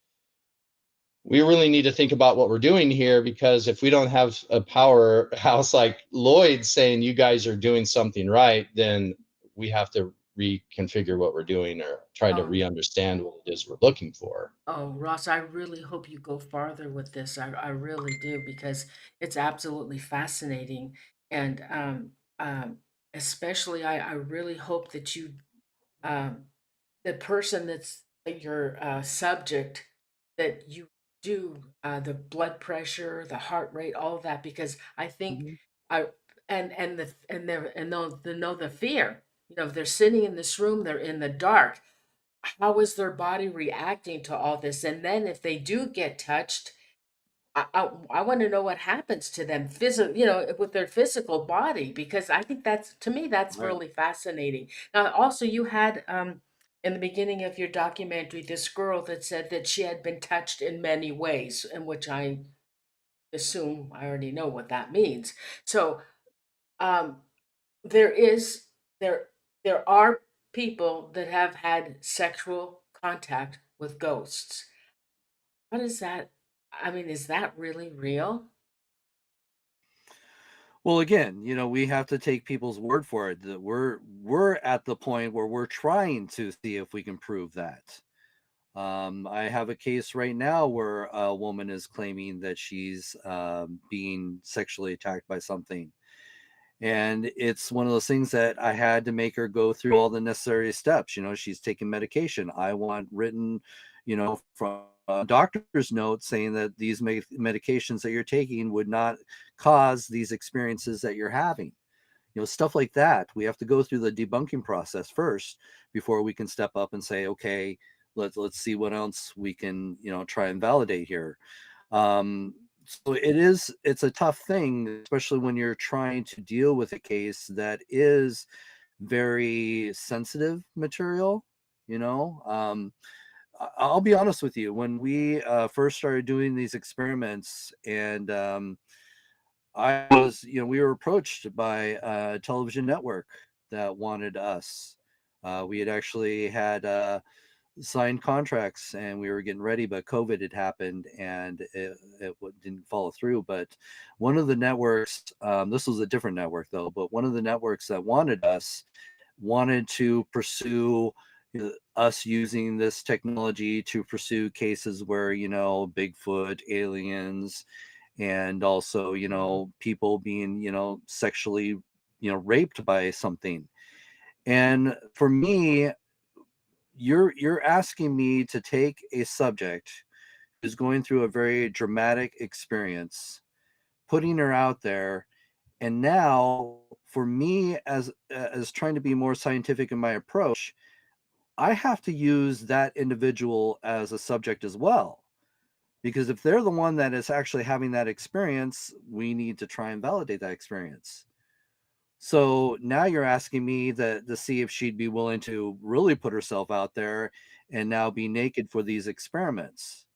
we really need to think about what we're doing here, because if we don't have a powerhouse like Lloyd saying you guys are doing something right, then we have to reconfigure what we're doing or try to Oh, re-understand what it is we're looking for. oh, Ross, I really hope you go farther with this. I really do because it's absolutely fascinating. And um, especially, I really hope that um, the person that's your subject, that you do the blood pressure, the heart rate, all of that, because I think Mhm. I and they'll know the fear. You know, if they're sitting in this room, they're in the dark. How is their body reacting to all this? And then if they do get touched, I want to know what happens to them physical, you know, with their physical body, because I think that's, to me, that's Right. really fascinating. Now, also, you had in the beginning of your documentary this girl that said that she had been touched in many ways, in which I assume I already know what that means. So um, there is there there are people that have had sexual contact with ghosts. What is that? I mean, is that really real? Well, again, we have to take people's word for it that we're at the point where we're trying to see if we can prove that. I have a case right now where a woman is claiming that she's being sexually attacked by something. And it's one of those things that I had to make her go through all the necessary steps. She's taking medication. I want written, from a doctor's note saying that these medications that you're taking would not cause these experiences that you're having. Stuff like that. We have to go through the debunking process first before we can step up and say, okay, let's see what else we can, try and validate here. Um, so it's a tough thing, especially when you're trying to deal with a case that is very sensitive material. I'll be honest with you. When we first started doing these experiments, and we were approached by a television network that wanted us. We had actually had signed contracts and we were getting ready, but COVID had happened and it didn't follow through. But one of the networks, this was a different network though, but one of the networks that wanted us wanted to pursue us using this technology to pursue cases where, Bigfoot, aliens, and also, people being, sexually, raped by something. And for me, you're asking me to take a subject who's going through a very dramatic experience, putting her out there, and now for me as trying to be more scientific in my approach, I have to use that individual as a subject as well. Because if they're the one that is actually having that experience, we need to try and validate that experience. So now you're asking me to see if she'd be willing to really put herself out there and now be naked for these experiments.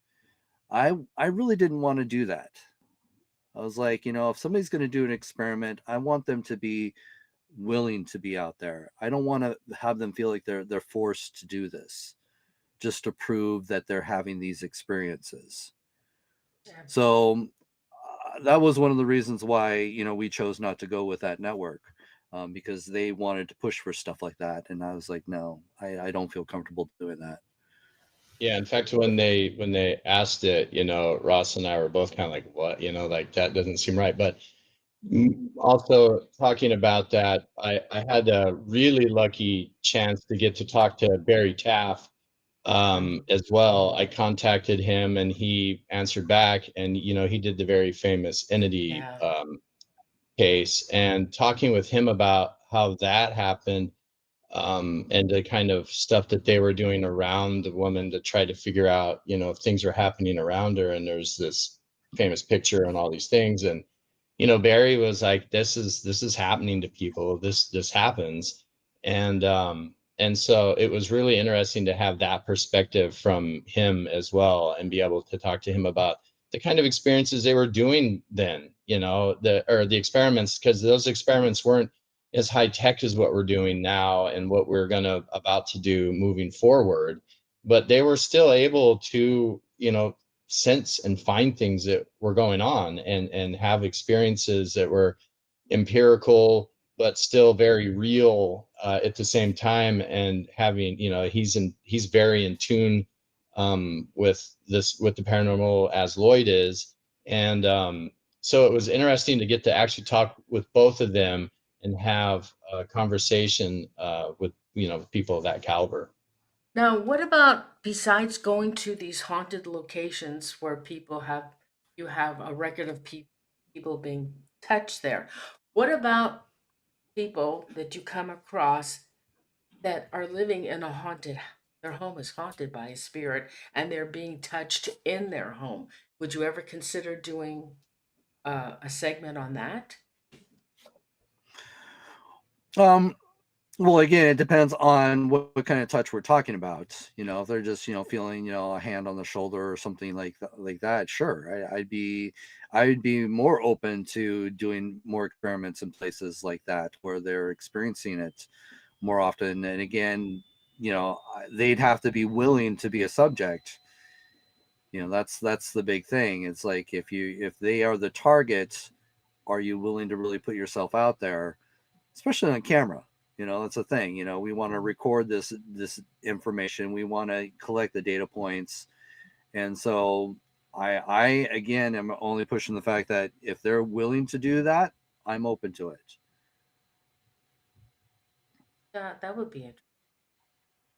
I really didn't want to do that. I was like, if somebody's going to do an experiment, I want them to be willing to be out there. I don't want to have them feel like they're forced to do this just to prove that they're having these experiences. Yeah. So that was one of the reasons why we chose not to go with that network, because they wanted to push for stuff like that, and I was like, no, I don't feel comfortable doing that. Yeah, in fact, when they asked it, Ross and I were both kind of like, what, like that doesn't seem right. But also talking about that, I had a really lucky chance to get to talk to Barry Taff as well. I contacted him and he answered back, and he did the very famous entity Yeah. case, and talking with him about how that happened, and the kind of stuff that they were doing around the woman to try to figure out, if things are happening around her. And there's this famous picture and all these things. And, Barry was like, this is happening to people. This happens. And so it was really interesting to have that perspective from him as well, and be able to talk to him about the kind of experiences they were doing then, the experiments, because those experiments weren't as high tech as what we're doing now and what we're gonna about to do moving forward. But they were still able to, sense and find things that were going on, and have experiences that were empirical, but still very real at the same time. And having, he's very in tune with the paranormal as Lloyd is. And so it was interesting to get to actually talk with both of them and have a conversation with people of that caliber. Now, what about besides going to these haunted locations where you have a record of people being touched there? What about people that you come across that are living in their home is haunted by a spirit and they're being touched in their home? Would you ever consider doing a segment on that? Um, well, again, it depends on what kind of touch we're talking about. If they're just feeling a hand on the shoulder or something like that, sure, I'd be more open to doing more experiments in places like that where they're experiencing it more often. And again, they'd have to be willing to be a subject. That's the big thing. It's like if they are the target, are you willing to really put yourself out there, especially on camera? That's the thing. We want to record this information. We want to collect the data points, and so I again am only pushing the fact that if they're willing to do that, I'm open to it. That would be interesting.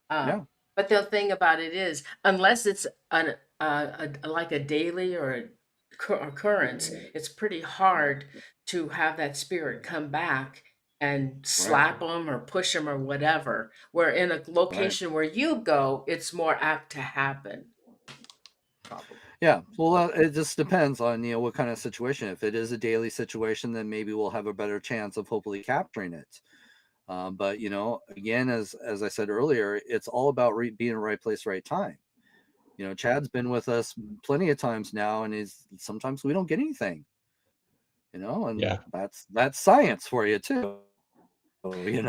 Yeah, But the thing about it is, unless it's like a daily or occurrence, it's pretty hard to have that spirit come back and right, slap them or push them or whatever. Where in a right. location where you go, it's more apt to happen, probably. Yeah, well, it just depends on what kind of situation. If it is a daily situation, then maybe we'll have a better chance of hopefully capturing it. But again, as I said earlier, it's all about being in the right place, right time. Chad's been with us plenty of times now, and sometimes we don't get anything. And Yeah. that's science for you too. You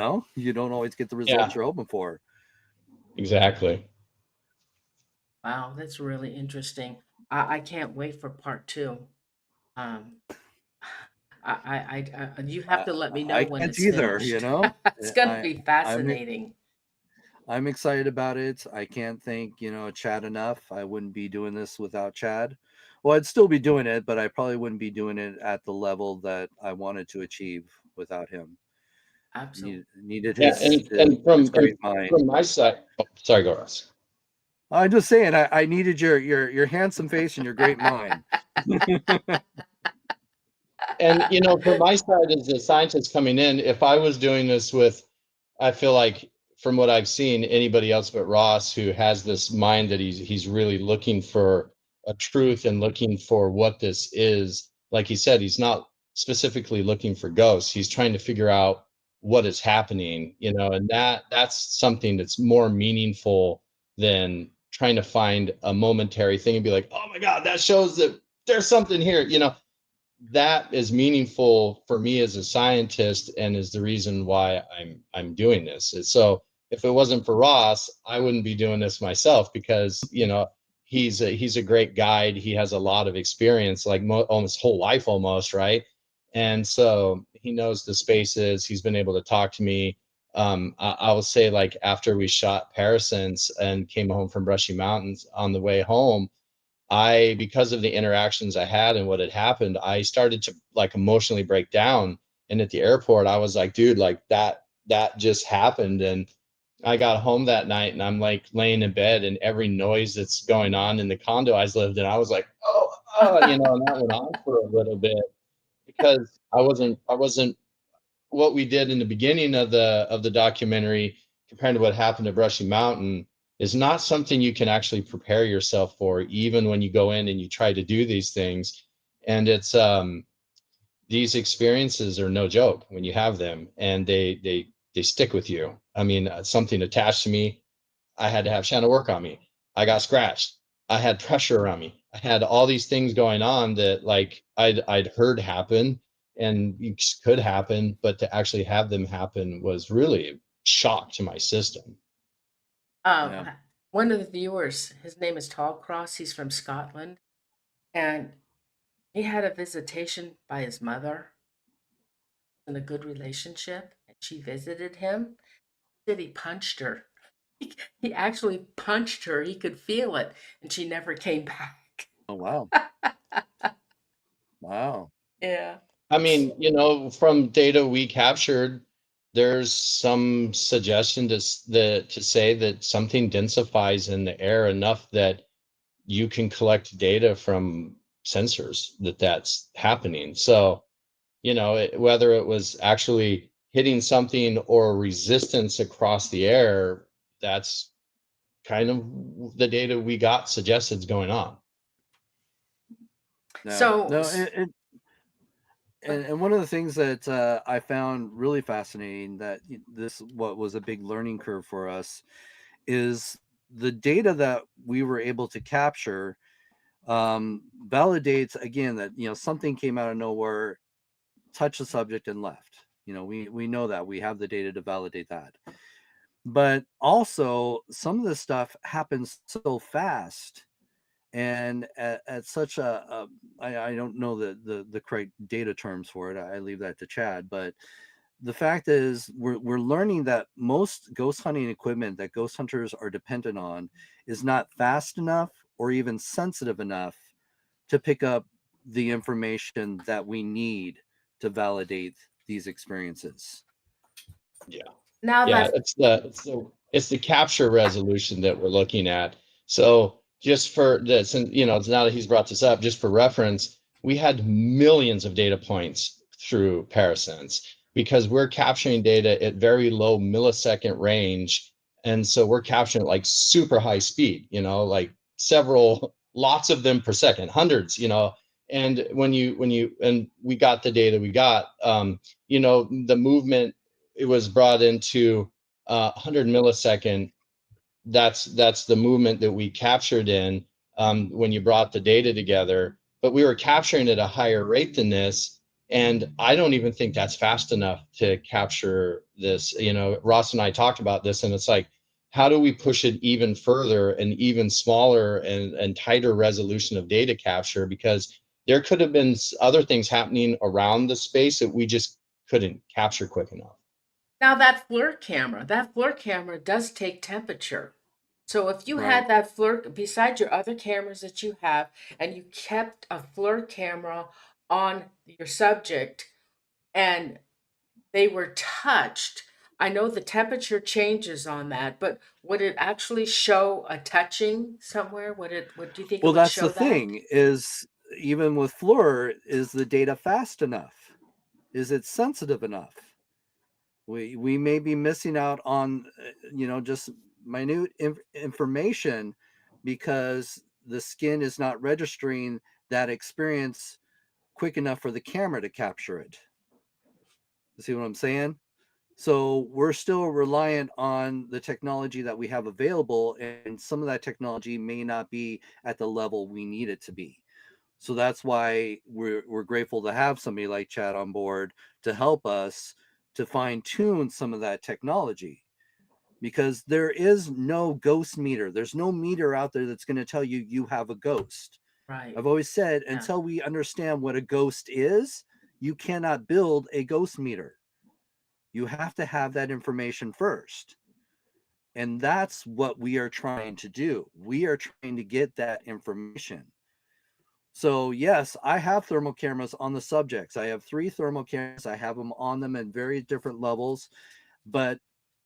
don't always get the results Yeah, you're hoping for. exactly. Wow, that's really interesting. I can't wait for part two. Um, you have I, to let me know I when can't it's either. finished. It's going to I be I'm fascinating. I'm excited about it. I can't thank, Chad enough. I wouldn't be doing this without Chad. Well, I'd still be doing it, but I probably wouldn't be doing it at the level that I wanted to achieve without him. Absolutely. Needed Yeah, his great mind. from my side, oh, sorry, go Russ. I'm just saying, I needed your handsome face and your great mind. And from my side as a scientist coming in, if I was doing this with, I feel like from what I've seen, anybody else but Ross who has this mind that he's really looking for a truth and looking for what this is. Like he said, he's not specifically looking for ghosts. He's trying to figure out what is happening, and that's something that's more meaningful than trying to find a momentary thing and be like, oh my God, that shows that there's something here. That is meaningful for me as a scientist and is the reason why I'm doing this. So if it wasn't for Ross, I wouldn't be doing this myself because he's a great guide. He has a lot of experience, like almost whole life almost, right? And so he knows the spaces. He's been able to talk to me. I will say, like, after we shot Parasense and came home from Brushy Mountains, on the way home, because of the interactions I had and what had happened, I started to like emotionally break down. And at the airport, I was like, dude, like that just happened. And I got home that night and I'm like laying in bed, and every noise that's going on in the condo I lived in, I was like, and that went on for a little bit because I wasn't what we did in the beginning of the documentary compared to what happened at Brushy Mountain is not something you can actually prepare yourself for, even when you go in and you try to do these things. And it's these experiences are no joke when you have them, and they stick with you. I mean, something attached to me. I had to have Shanna work on me. I got scratched. I had pressure around me. I had all these things going on that like I'd heard happen and could happen, but to actually have them happen was really a shock to my system. Um, Yeah. One of the viewers, his name is Tallcross. He's from Scotland, and he had a visitation by his mother. in a good relationship and she visited him, said he punched her. He actually punched her. He could feel it, and she never came back. Oh, wow. Wow. Yeah. I mean, from data we captured, there's some suggestion to say that something densifies in the air enough that you can collect data from sensors that's happening. So, whether it was actually hitting something or resistance across the air, that's kind of the data we got suggests it's going on. No, So, no, and one of the things that I found really fascinating that what was a big learning curve for us is the data that we were able to capture validates again that something came out of nowhere, touched the subject, and left. We know that we have the data to validate that, but also some of this stuff happens so fast and at such I don't know the correct data terms for it. I leave that to Chad, but the fact is we're learning that most ghost hunting equipment that ghost hunters are dependent on is not fast enough or even sensitive enough to pick up the information that we need to validate these experiences. Yeah. now Yeah, that it's the capture resolution that we're looking at. So just for this, and it's now that he's brought this up, just for reference, we had millions of data points through Parasense because we're capturing data at very low millisecond range. And so we're capturing it like super high speed, like lots of them per second, hundreds, and and we got the data we got, the movement, it was brought into 100 millisecond. That's the movement that we captured in when you brought the data together. But we were capturing at a higher rate than this, and I don't even think that's fast enough to capture this. Ross and I talked about this, and it's like, how do we push it even further and even smaller and tighter resolution of data capture? Because there could have been other things happening around the space that we just couldn't capture quick enough. Now that FLIR camera does take temperature. So if you Right. had that FLIR beside your other cameras that you have, and you kept a FLIR camera on your subject, and they were touched, I know the temperature changes on that, but would it actually show a touching somewhere? Would do you think it Well, would that's the show that? thing is even with Fleur, is the data fast enough? Is it sensitive enough? We may be missing out on just minute information because the skin is not registering that experience quick enough for the camera to capture it. You see what I'm saying? So we're still reliant on the technology that we have available, and some of that technology may not be at the level we need it to be. So that's why we're grateful to have somebody like Chad on board to help us to fine tune some of that technology, because there is no ghost meter. There's no meter out there that's going to tell you have a ghost. Right. I've always said, Yeah. until we understand what a ghost is, you cannot build a ghost meter. You have to have that information first. And that's what we are trying to do. We are trying to get that information. So yes, I have thermal cameras on the subjects. I have 3 thermal cameras. I have them on them at very different levels, but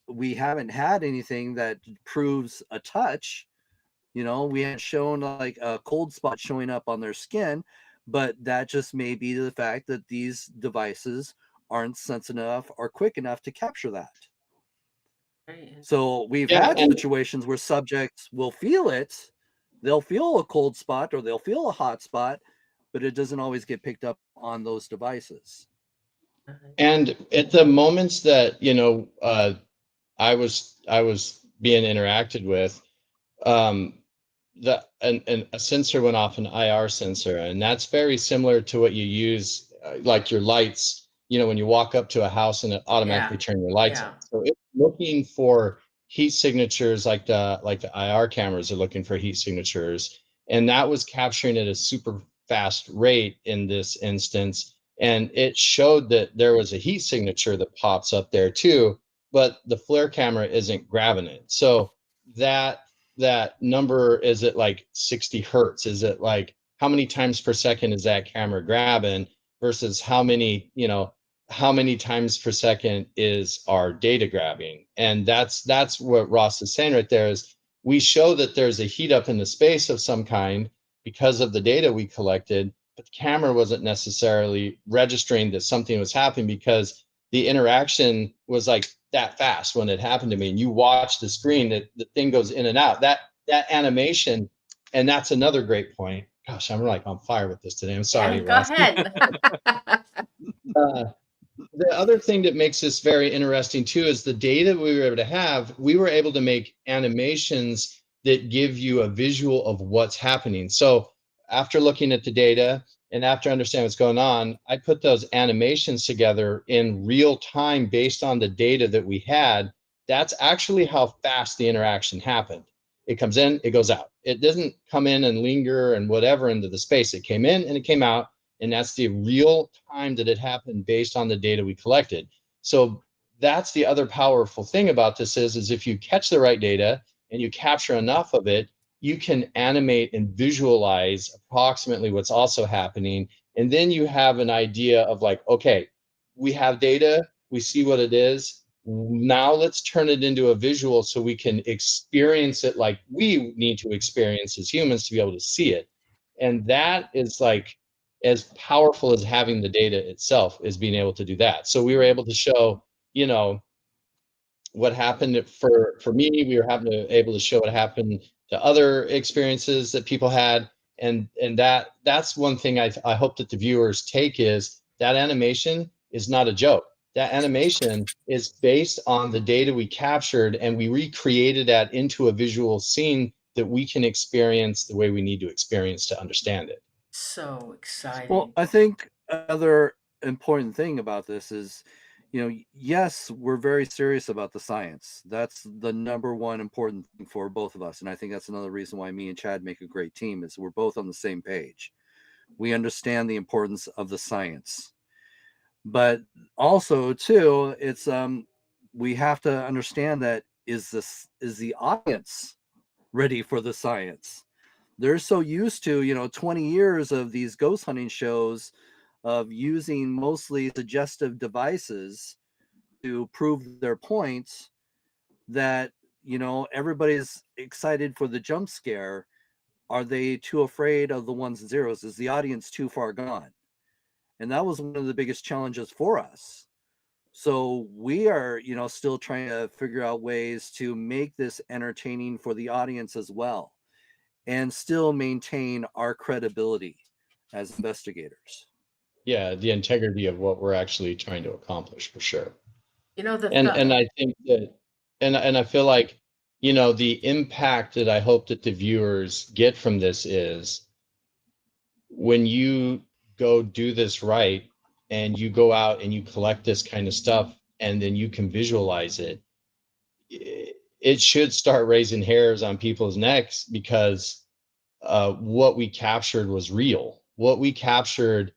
we haven't had anything that proves a touch. We had shown like a cold spot showing up on their skin, but that just may be the fact that these devices aren't sensitive enough or quick enough to capture that. Right. So we've Yeah, had situations where subjects will feel it. They'll feel a cold spot or they'll feel a hot spot, but it doesn't always get picked up on those devices. and at the moments that I was being interacted with, um, a sensor went off, an IR sensor, and that's very similar to what you use, like your lights. When you walk up to a house and it automatically Yeah. turn your lights on. Yeah. So it's looking for heat signatures, like the IR cameras are looking for heat signatures, and that was capturing at a super fast rate in this instance. and it showed that there was a heat signature that pops up there too, but the FLIR camera isn't grabbing it. So that number, is it like 60 hertz? Is it like, how many times per second is that camera grabbing versus how many, how many times per second is our data grabbing? And that's what Ross is saying right there, is we show that there's a heat up in the space of some kind because of the data we collected, but the camera wasn't necessarily registering that something was happening because the interaction was like that fast when it happened to me. And you watch the screen, that the thing goes in and out. That animation, and that's another great point. Gosh, I'm like on fire with this today. I'm sorry, Yeah, go Ross. ahead. The other thing that makes this very interesting too is the data we were able to have. We were able to make animations that give you a visual of what's happening. So after looking at the data and after understanding what's going on, I put those animations together in real time based on the data that we had. That's actually how fast the interaction happened. It comes in, it goes out. It doesn't come in and linger and whatever into the space. It came in and it came out, and that's the real time that it happened based on the data we collected. So that's the other powerful thing about this is if you catch the right data and you capture enough of it, you can animate and visualize approximately what's also happening. And then you have an idea of like, okay, we have data, we see what it is. Now let's turn it into a visual so we can experience it like we need to experience as humans to be able to see it. And that is like as powerful as having the data itself, is being able to do that. So we were able to show, what happened for me. We were able to show what happened to other experiences that people had, and that's one thing I hope that the viewers take, is that animation is not a joke. That animation is based on the data we captured, and we recreated that into a visual scene that we can experience the way we need to experience to understand it. So Well, exciting. I think another important thing about this is, yes, we're very serious about the science. That's the number one important thing for both of us. And I think that's another reason why me and Chad make a great team, is we're both on the same page. We understand the importance of the science. But also too, it's we have to understand that is the audience ready for the science? They're so used to 20 years of these ghost hunting shows of using mostly suggestive devices to prove their points, that everybody's excited for the jump scare. Are they too afraid of the ones and zeros? Is the audience too far gone? And that was one of the biggest challenges for us. So we are still trying to figure out ways to make this entertaining for the audience as well, and still maintain our credibility as investigators. Yeah, the integrity of what we're actually trying to accomplish, for sure. You know, And I think that, and I feel like, the impact that I hope that the viewers get from this is, when you go do this right and you go out and you collect this kind of stuff and then you can visualize it, it should start raising hairs on people's necks, because what we captured was real. What we captured,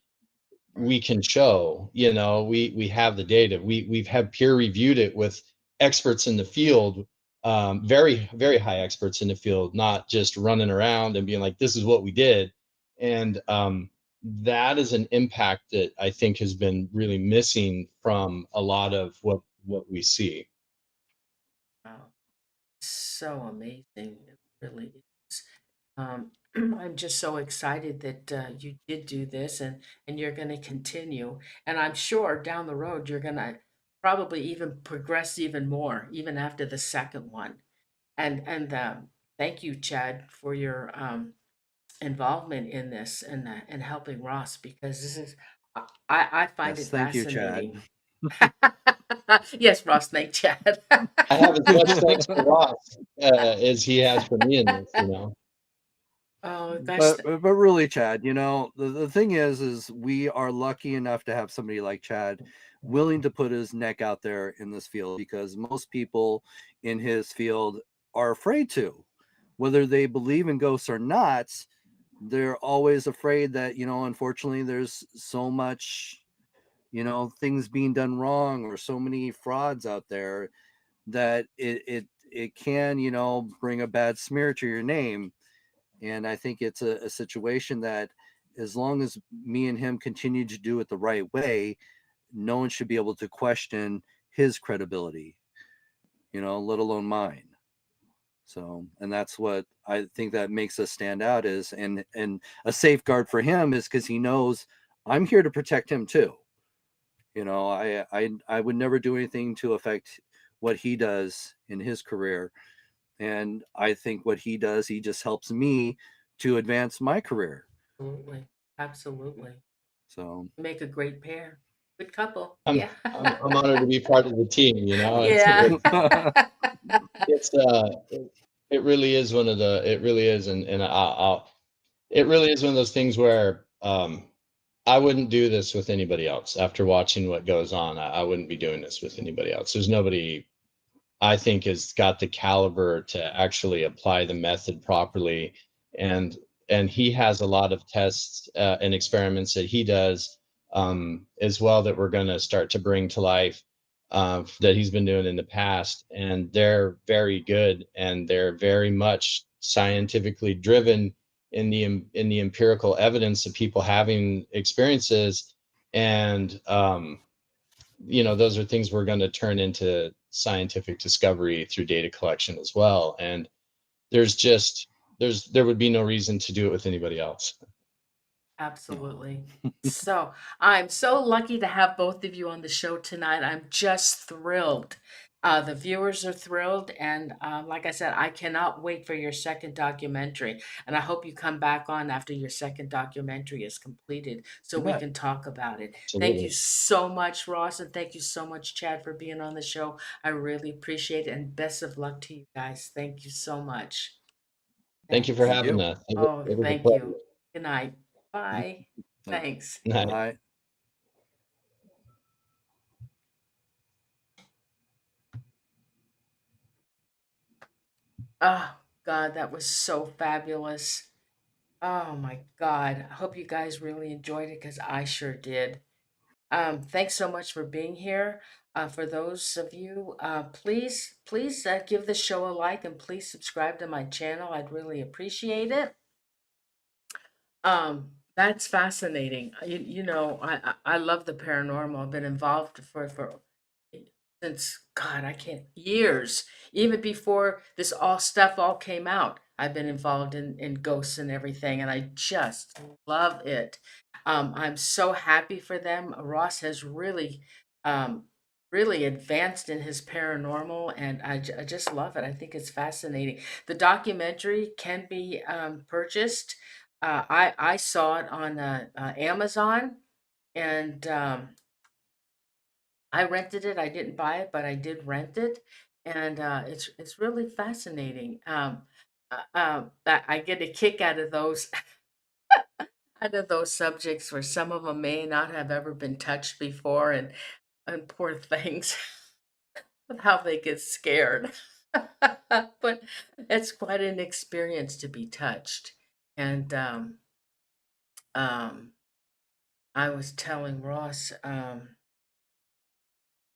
we can show. We have the data. We've had peer reviewed it with experts in the field, very very high experts in the field, not just running around and being like, this is what we did. And that is an impact that I think has been really missing from a lot of what we see. wow, so amazing. It really is. I'm just so excited that you did do this, and you're going to continue. And I'm sure down the road you're going to probably even progress even more, even after the second one. And thank you, Chad, for your involvement in this and helping Ross, because this is I find Yes, it thank you, Chad. fascinating. Yes, Ross, thank Chad. I have as much thanks for Ross as he has for me in this. Oh gosh, But really, Chad, the thing is we are lucky enough to have somebody like Chad willing to put his neck out there in this field, because most people in his field are afraid to, whether they believe in ghosts or not. They're always afraid that, unfortunately, there's so much things being done wrong, or so many frauds out there, that it can, bring a bad smear to your name. And I think it's a situation that, as long as me and him continue to do it the right way, no one should be able to question his credibility, let alone mine. So, and that's what I think that makes us stand out is, and a safeguard for him is because he knows I'm here to protect him too. I would never do anything to affect what he does in his career. And I think what he does, he just helps me to advance my career. Absolutely. Absolutely. So, Make a great pair. Good couple. I'm Yeah. I'm honored to be part of the team. Yeah. It's it really is one of the it really is, and I'll it really is one of those things where I wouldn't do this with anybody else. After watching what goes on, I wouldn't be doing this with anybody else. There's nobody I think has got the caliber to actually apply the method properly, and he has a lot of tests and experiments that he does as well, that we're going to start to bring to life, that he's been doing in the past, and they're very good, and they're very much scientifically driven in the empirical evidence of people having experiences. And those are things we're going to turn into scientific discovery through data collection as well. And there would be no reason to do it with anybody else. Absolutely. So I'm so lucky to have both of you on the show tonight. I'm just thrilled. The viewers are thrilled. And like I said, I cannot wait for your second documentary. And I hope you come back on after your second documentary is completed so we bet. can talk about it. Thank you Absolutely. so much, Ross. And thank you so much, Chad, for being on the show. I really appreciate it. And best of luck to you guys. Thank you so much. Thank you for Thanks. Thank having you. us. Oh, It was a thank you. pleasure. Good night. Bye. Like, Thanks. Night. bye. Oh, God, that was so fabulous. Oh, my God. I hope you guys really enjoyed it because I sure did. Thanks so much for being here. For those of you, please give the show a like and please subscribe to my channel. I'd really appreciate it. That's fascinating. I love the paranormal. I've been involved for since God, I can't years. Even before this all came out, I've been involved in ghosts and everything, and I just love it. I'm so happy for them. Ross has um, really advanced in his paranormal, and I just love it. I think it's fascinating. The documentary can be purchased. I saw it on Amazon, and I rented it. I didn't buy it, but I did rent it, and it's really fascinating. I get a kick out of those out of those subjects where some of them may not have ever been touched before, and poor things of how they get scared. But it's quite an experience to be touched, and um, I was telling Ross,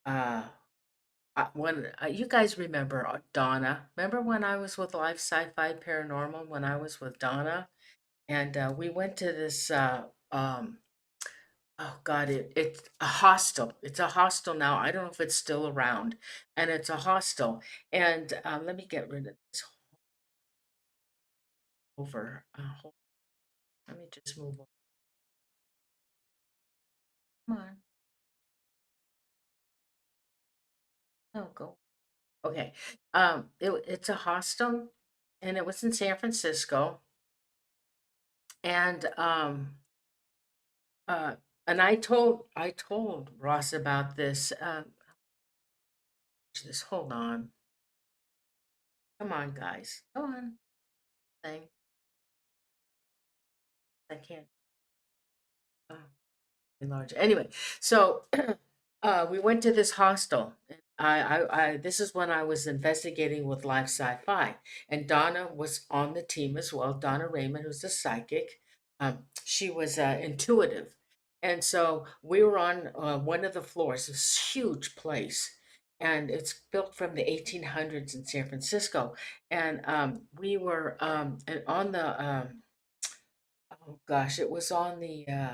uh, when you guys remember Donna, remember when I was with Live Sci-Fi Paranormal, when I was with Donna, and we went to this, oh God, it's a hostel. It's a hostel now. I don't know if it's still around, and it's a hostel. And let me get rid of this over. Let me just move on. Come on. No, go. Okay. It's a hostel, and it was in San Francisco, and uh, I told Ross about this. Just hold on. Come on, guys. Come on. Thing. I can't. Uh, enlarge. Anyway, so we went to this hostel. This is when I was investigating with Live Sci-Fi, and Donna was on the team as well. Donna Raymond, who's a psychic, she was intuitive, And so we were on one of the floors, this huge place, and it's built from the 1800s in San Francisco. And we were on the oh gosh, it was on the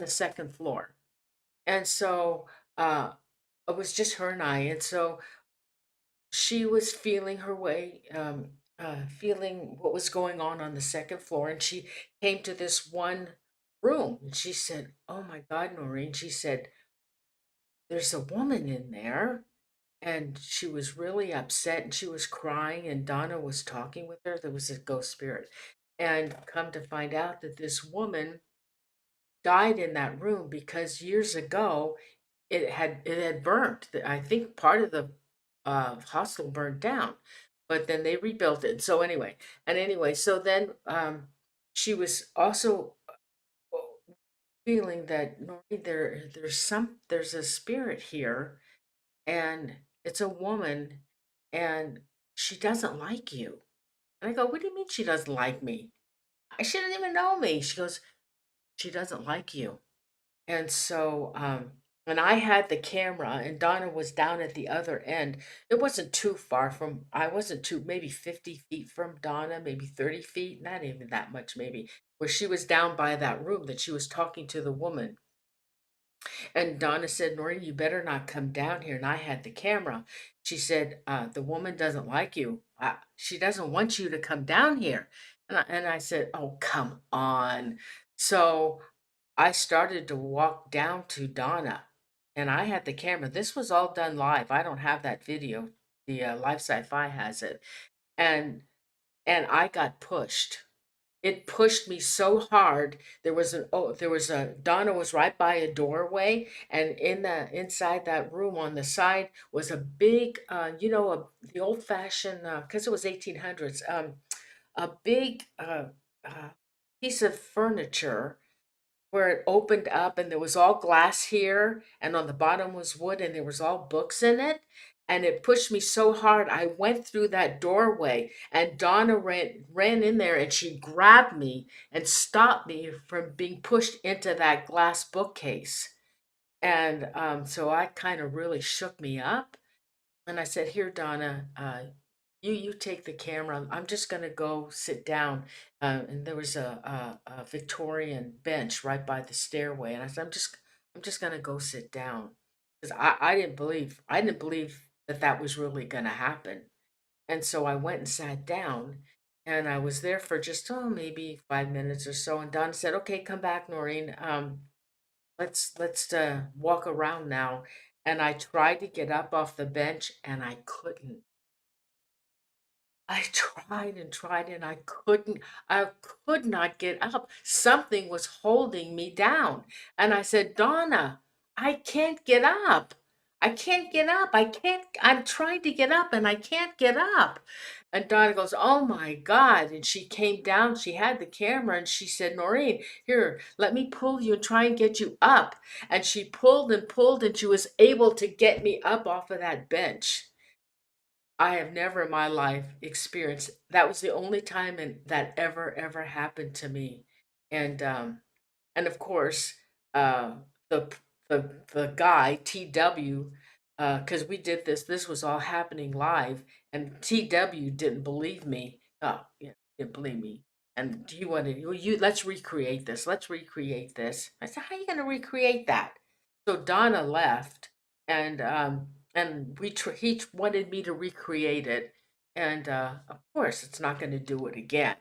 second floor. And so uh, it was just her and I. And so she was feeling her way, feeling what was going on the second floor. And she came to this one room and she said, "Oh my God, Noreen," she said, "there's a woman in there." And she was really upset and she was crying. And Donna was talking with her. There was a ghost spirit. And come to find out that this woman died in that room because years ago it had burnt. I think part of the hostel burned down, but then they rebuilt it. So anyway, so then she was also feeling that Nori, there's a spirit here, and it's a woman, and she doesn't like you. And I go, "What do you mean she doesn't like me? She doesn't even know me." She goes, "She doesn't like you." And so, and I had the camera, and Donna was down at the other end. It wasn't too far from, I wasn't too, maybe 50 feet from Donna, maybe 30 feet, not even that much, maybe, where she was down by that room that she was talking to the woman. And Donna said, "Noreen, you better not come down here." And I had the camera. She said, "The woman doesn't like you. She doesn't want you to come down here." And I said, "Oh, come on." So I started to walk down to Donna, and I had the camera. This was all done live. I don't have that video. The Live Sci-Fi has it, and I got pushed. It pushed me so hard. There was a Donna was right by a doorway, and inside that room on the side was a big, the old fashioned, because it was 1800s, a big uh, piece of furniture where it opened up and there was all glass here and on the bottom was wood and there was all books in it, and it pushed me so hard I went through that doorway, and Donna ran in there and she grabbed me and stopped me from being pushed into that glass bookcase. And so I kind of really shook me up, and I said, "Here, Donna, you take the camera. I'm just gonna go sit down." And there was a Victorian bench right by the stairway, and I said, I'm just gonna go sit down," because I didn't believe that that was really gonna happen. And so I went and sat down, and I was there for just maybe 5 minutes or so. And Donna said, "Okay, come back, Noreen. Let's walk around now." And I tried to get up off the bench, and I couldn't. I tried and I could not get up. Something was holding me down. And I said, "Donna, I can't get up. I can't get up. I'm trying to get up and I can't get up." And Donna goes, "Oh my God." And she came down, she had the camera, and she said, "Noreen, here, let me pull you and try and get you up." And she pulled, and she was able to get me up off of that bench. I have never in my life experienced that. Was the only time that ever happened to me. And of course, uh the the guy TW, because we did this was all happening live, and TW didn't believe me. Oh, yeah, didn't believe me. And do you want to you let's recreate this. Let's recreate this. I said, "How are you going to recreate that?" So Donna left, and he wanted me to recreate it, and of course it's not going to do it again.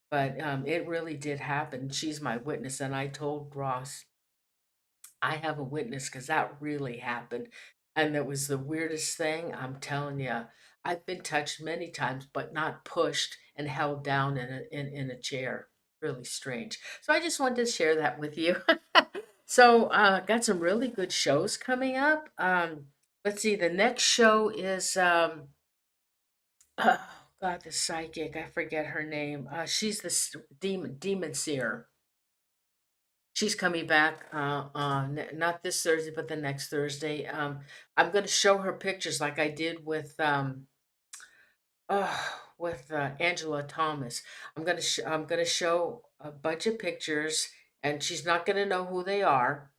But it really did happen. She's my witness, and I told Ross, "I have a witness because that really happened." And it was the weirdest thing. I'm telling you, I've been touched many times, but not pushed and held down in a chair. Really strange. So I just wanted to share that with you. So got some really good shows coming up. Let's see. The next show is oh God, the psychic. I forget her name. She's the demon seer. She's coming back, not this Thursday, but the next Thursday. I'm going to show her pictures like I did with, oh with Angela Thomas. I'm gonna show a bunch of pictures, and she's not gonna know who they are,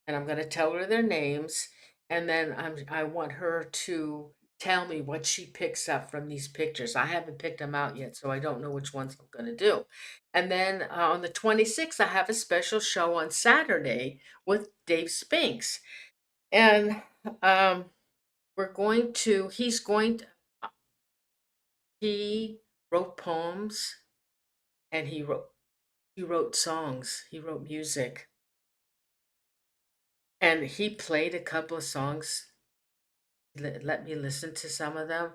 and I'm gonna tell her their names, and then I want her to tell me what she picks up from these pictures. I haven't picked them out yet, so I don't know which ones I'm gonna do. And then on the 26th, I have a special show on Saturday with Dave Spinks, and um, he's going to, he wrote poems, and he wrote songs, he wrote music, and he played a couple of songs. Let me listen to some of them.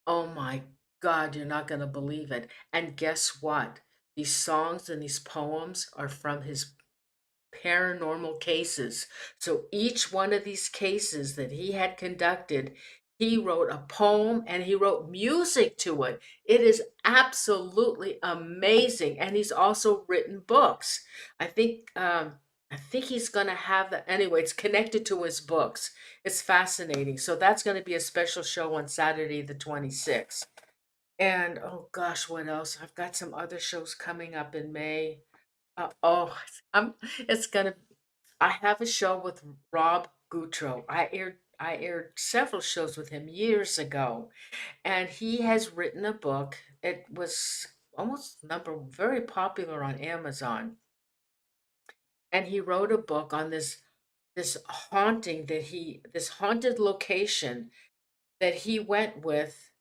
Oh my God, you're not going to believe it. And guess what? These songs and these poems are from his paranormal cases. So each one of these cases that he had conducted, he wrote a poem and he wrote music to it. It is absolutely amazing. And he's also written books. I think I think he's going to have that. Anyway, it's connected to his books. It's fascinating. So that's going to be a special show on Saturday the 26th. And oh gosh, what else? I've got some other shows coming up in May. Oh, it's gonna. I have a show with Rob Goutreau. I aired several shows with him years ago, and he has written a book. It was almost number very popular on Amazon, and he wrote a book on this haunting that he this haunted location that he went with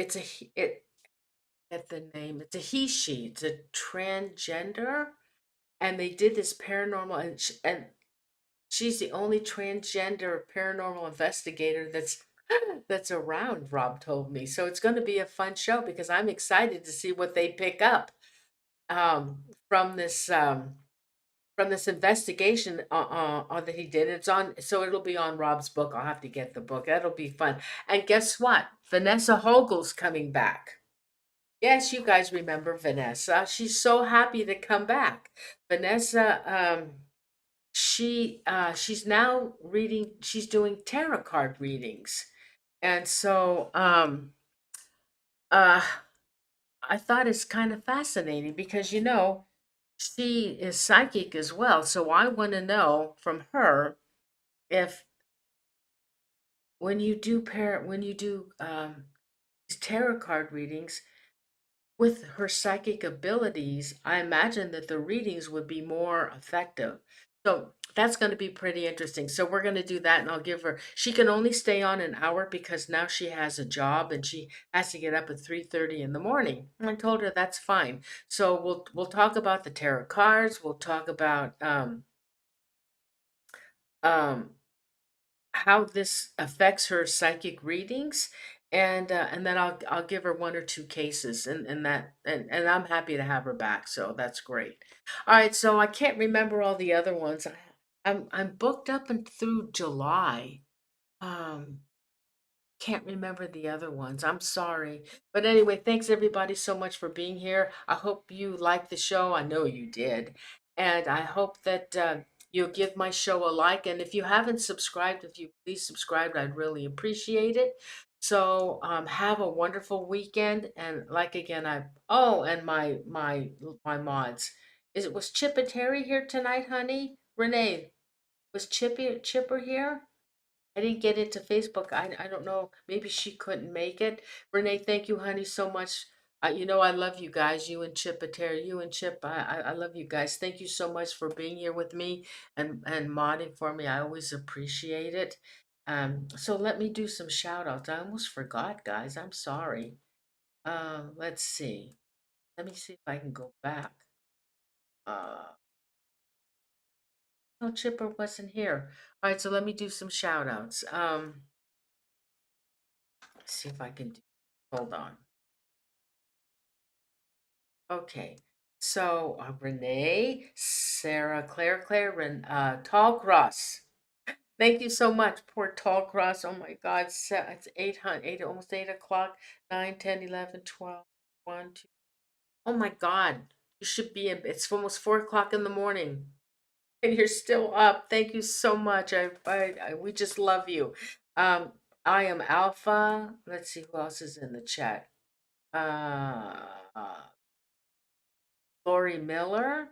it's a it get the name. It's a he she. It's a transgender, and they did this paranormal, and she's the only transgender paranormal investigator that's around. Rob told me, so it's going to be a fun show because I'm excited to see what they pick up um, from this investigation that he did. It's on, so it'll be on Rob's book. I'll have to get the book. That'll be fun. And guess what? Vanessa Hogel's coming back. Yes, you guys remember Vanessa. She's so happy to come back. Vanessa, she's now reading. She's doing tarot card readings, and so uh, I thought it's kind of fascinating because she is psychic as well. So I want to know from her if when you do these tarot card readings, with her psychic abilities, I imagine that the readings would be more effective. So that's going to be pretty interesting. So we're going to do that, and I'll give her. She can only stay on an hour because now she has a job and she has to get up at 3:30 in the morning. And I told her that's fine. So we'll talk about the tarot cards. We'll talk about um, how this affects her psychic readings, and then I'll give her one or two cases, and I'm happy to have her back, so that's great. All right, so I can't remember all the other ones. I'm booked up and through July. um can't remember the other ones. I'm sorry. But anyway, thanks everybody so much for being here. I hope you liked the show. I know you did. And I hope that you'll give my show a like. And if you haven't subscribed, if you please subscribe, I'd really appreciate it. So have a wonderful weekend. And like again, and my mods. Was Chip and Terry here tonight, honey? Renee, was Chipper here? I didn't get into Facebook. I don't know. Maybe she couldn't make it. Renee, thank you, honey, so much. I love you guys. You and Chip, Atera, you and Chip. I love you guys. Thank you so much for being here with me and modding for me. I always appreciate it. So let me do some shout outs. I almost forgot, guys. I'm sorry. Let's see. Let me see if I can go back. Uh, no, Chipper wasn't here. All right, so let me do some shout outs. Let's see if I can do. Hold on. Okay. So Renee, Sarah, Claire, Tall Cross. Thank you so much. Poor Tall Cross. Oh my God. It's 800, almost 8 o'clock, 9, 10, 11, 12, 1, 2. Oh my God. You should be in, it's almost 4 o'clock in the morning and you're still up. Thank you so much. We just love you. Um, I am Alpha. Let's see who else is in the chat. Uh, Lori Miller,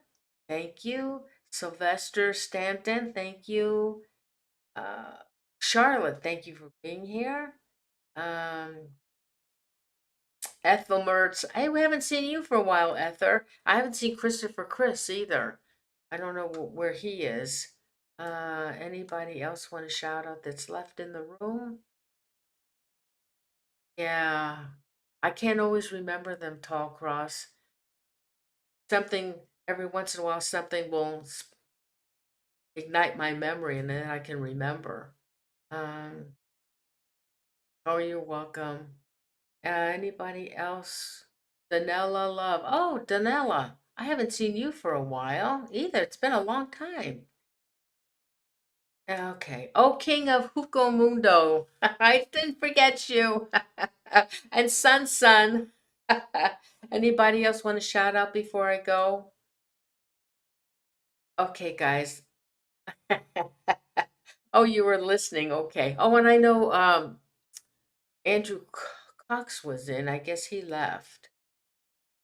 thank you. Sylvester Stanton, thank you. Uh, Charlotte, thank you for being here. Ethel Mertz, hey, we haven't seen you for a while, Ether. I haven't seen Christopher Chris either. I don't know where he is. Anybody else want to shout out that's left in the room? Yeah, I can't always remember them, Tall Cross. Something, every once in a while, something will ignite my memory and then I can remember. Um, oh, you're welcome. Anybody else? Danella Love. Oh, Danella. I haven't seen you for a while either. It's been a long time. Okay. Oh, King of Hugo Mundo. I didn't forget you. And Sun. Anybody else want to shout out before I go? Okay, guys. Oh, you were listening. Okay. Oh, and I know Andrew Cox was in. I guess he left.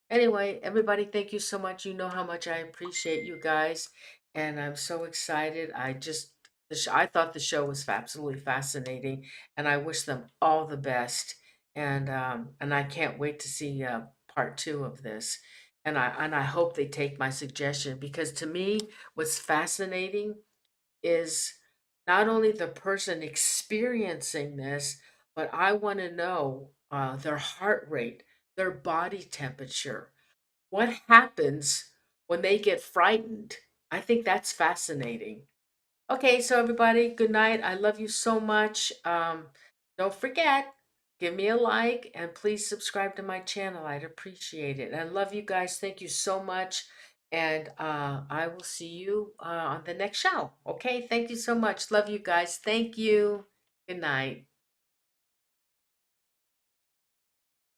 Anyway, everybody, thank you so much. You know how much I appreciate you guys, and I'm so excited. I thought the show was absolutely fascinating, and I wish them all the best. And I can't wait to see part two of this. And I hope they take my suggestion because to me, what's fascinating is not only the person experiencing this, but I want to know their heart rate, their body temperature. What happens when they get frightened? I think that's fascinating. Okay, so everybody, good night. I love you so much. Don't forget, give me a like and please subscribe to my channel. I'd appreciate it. And I love you guys. Thank you so much. And I will see you on the next show. Okay, thank you so much. Love you guys. Thank you. Good night.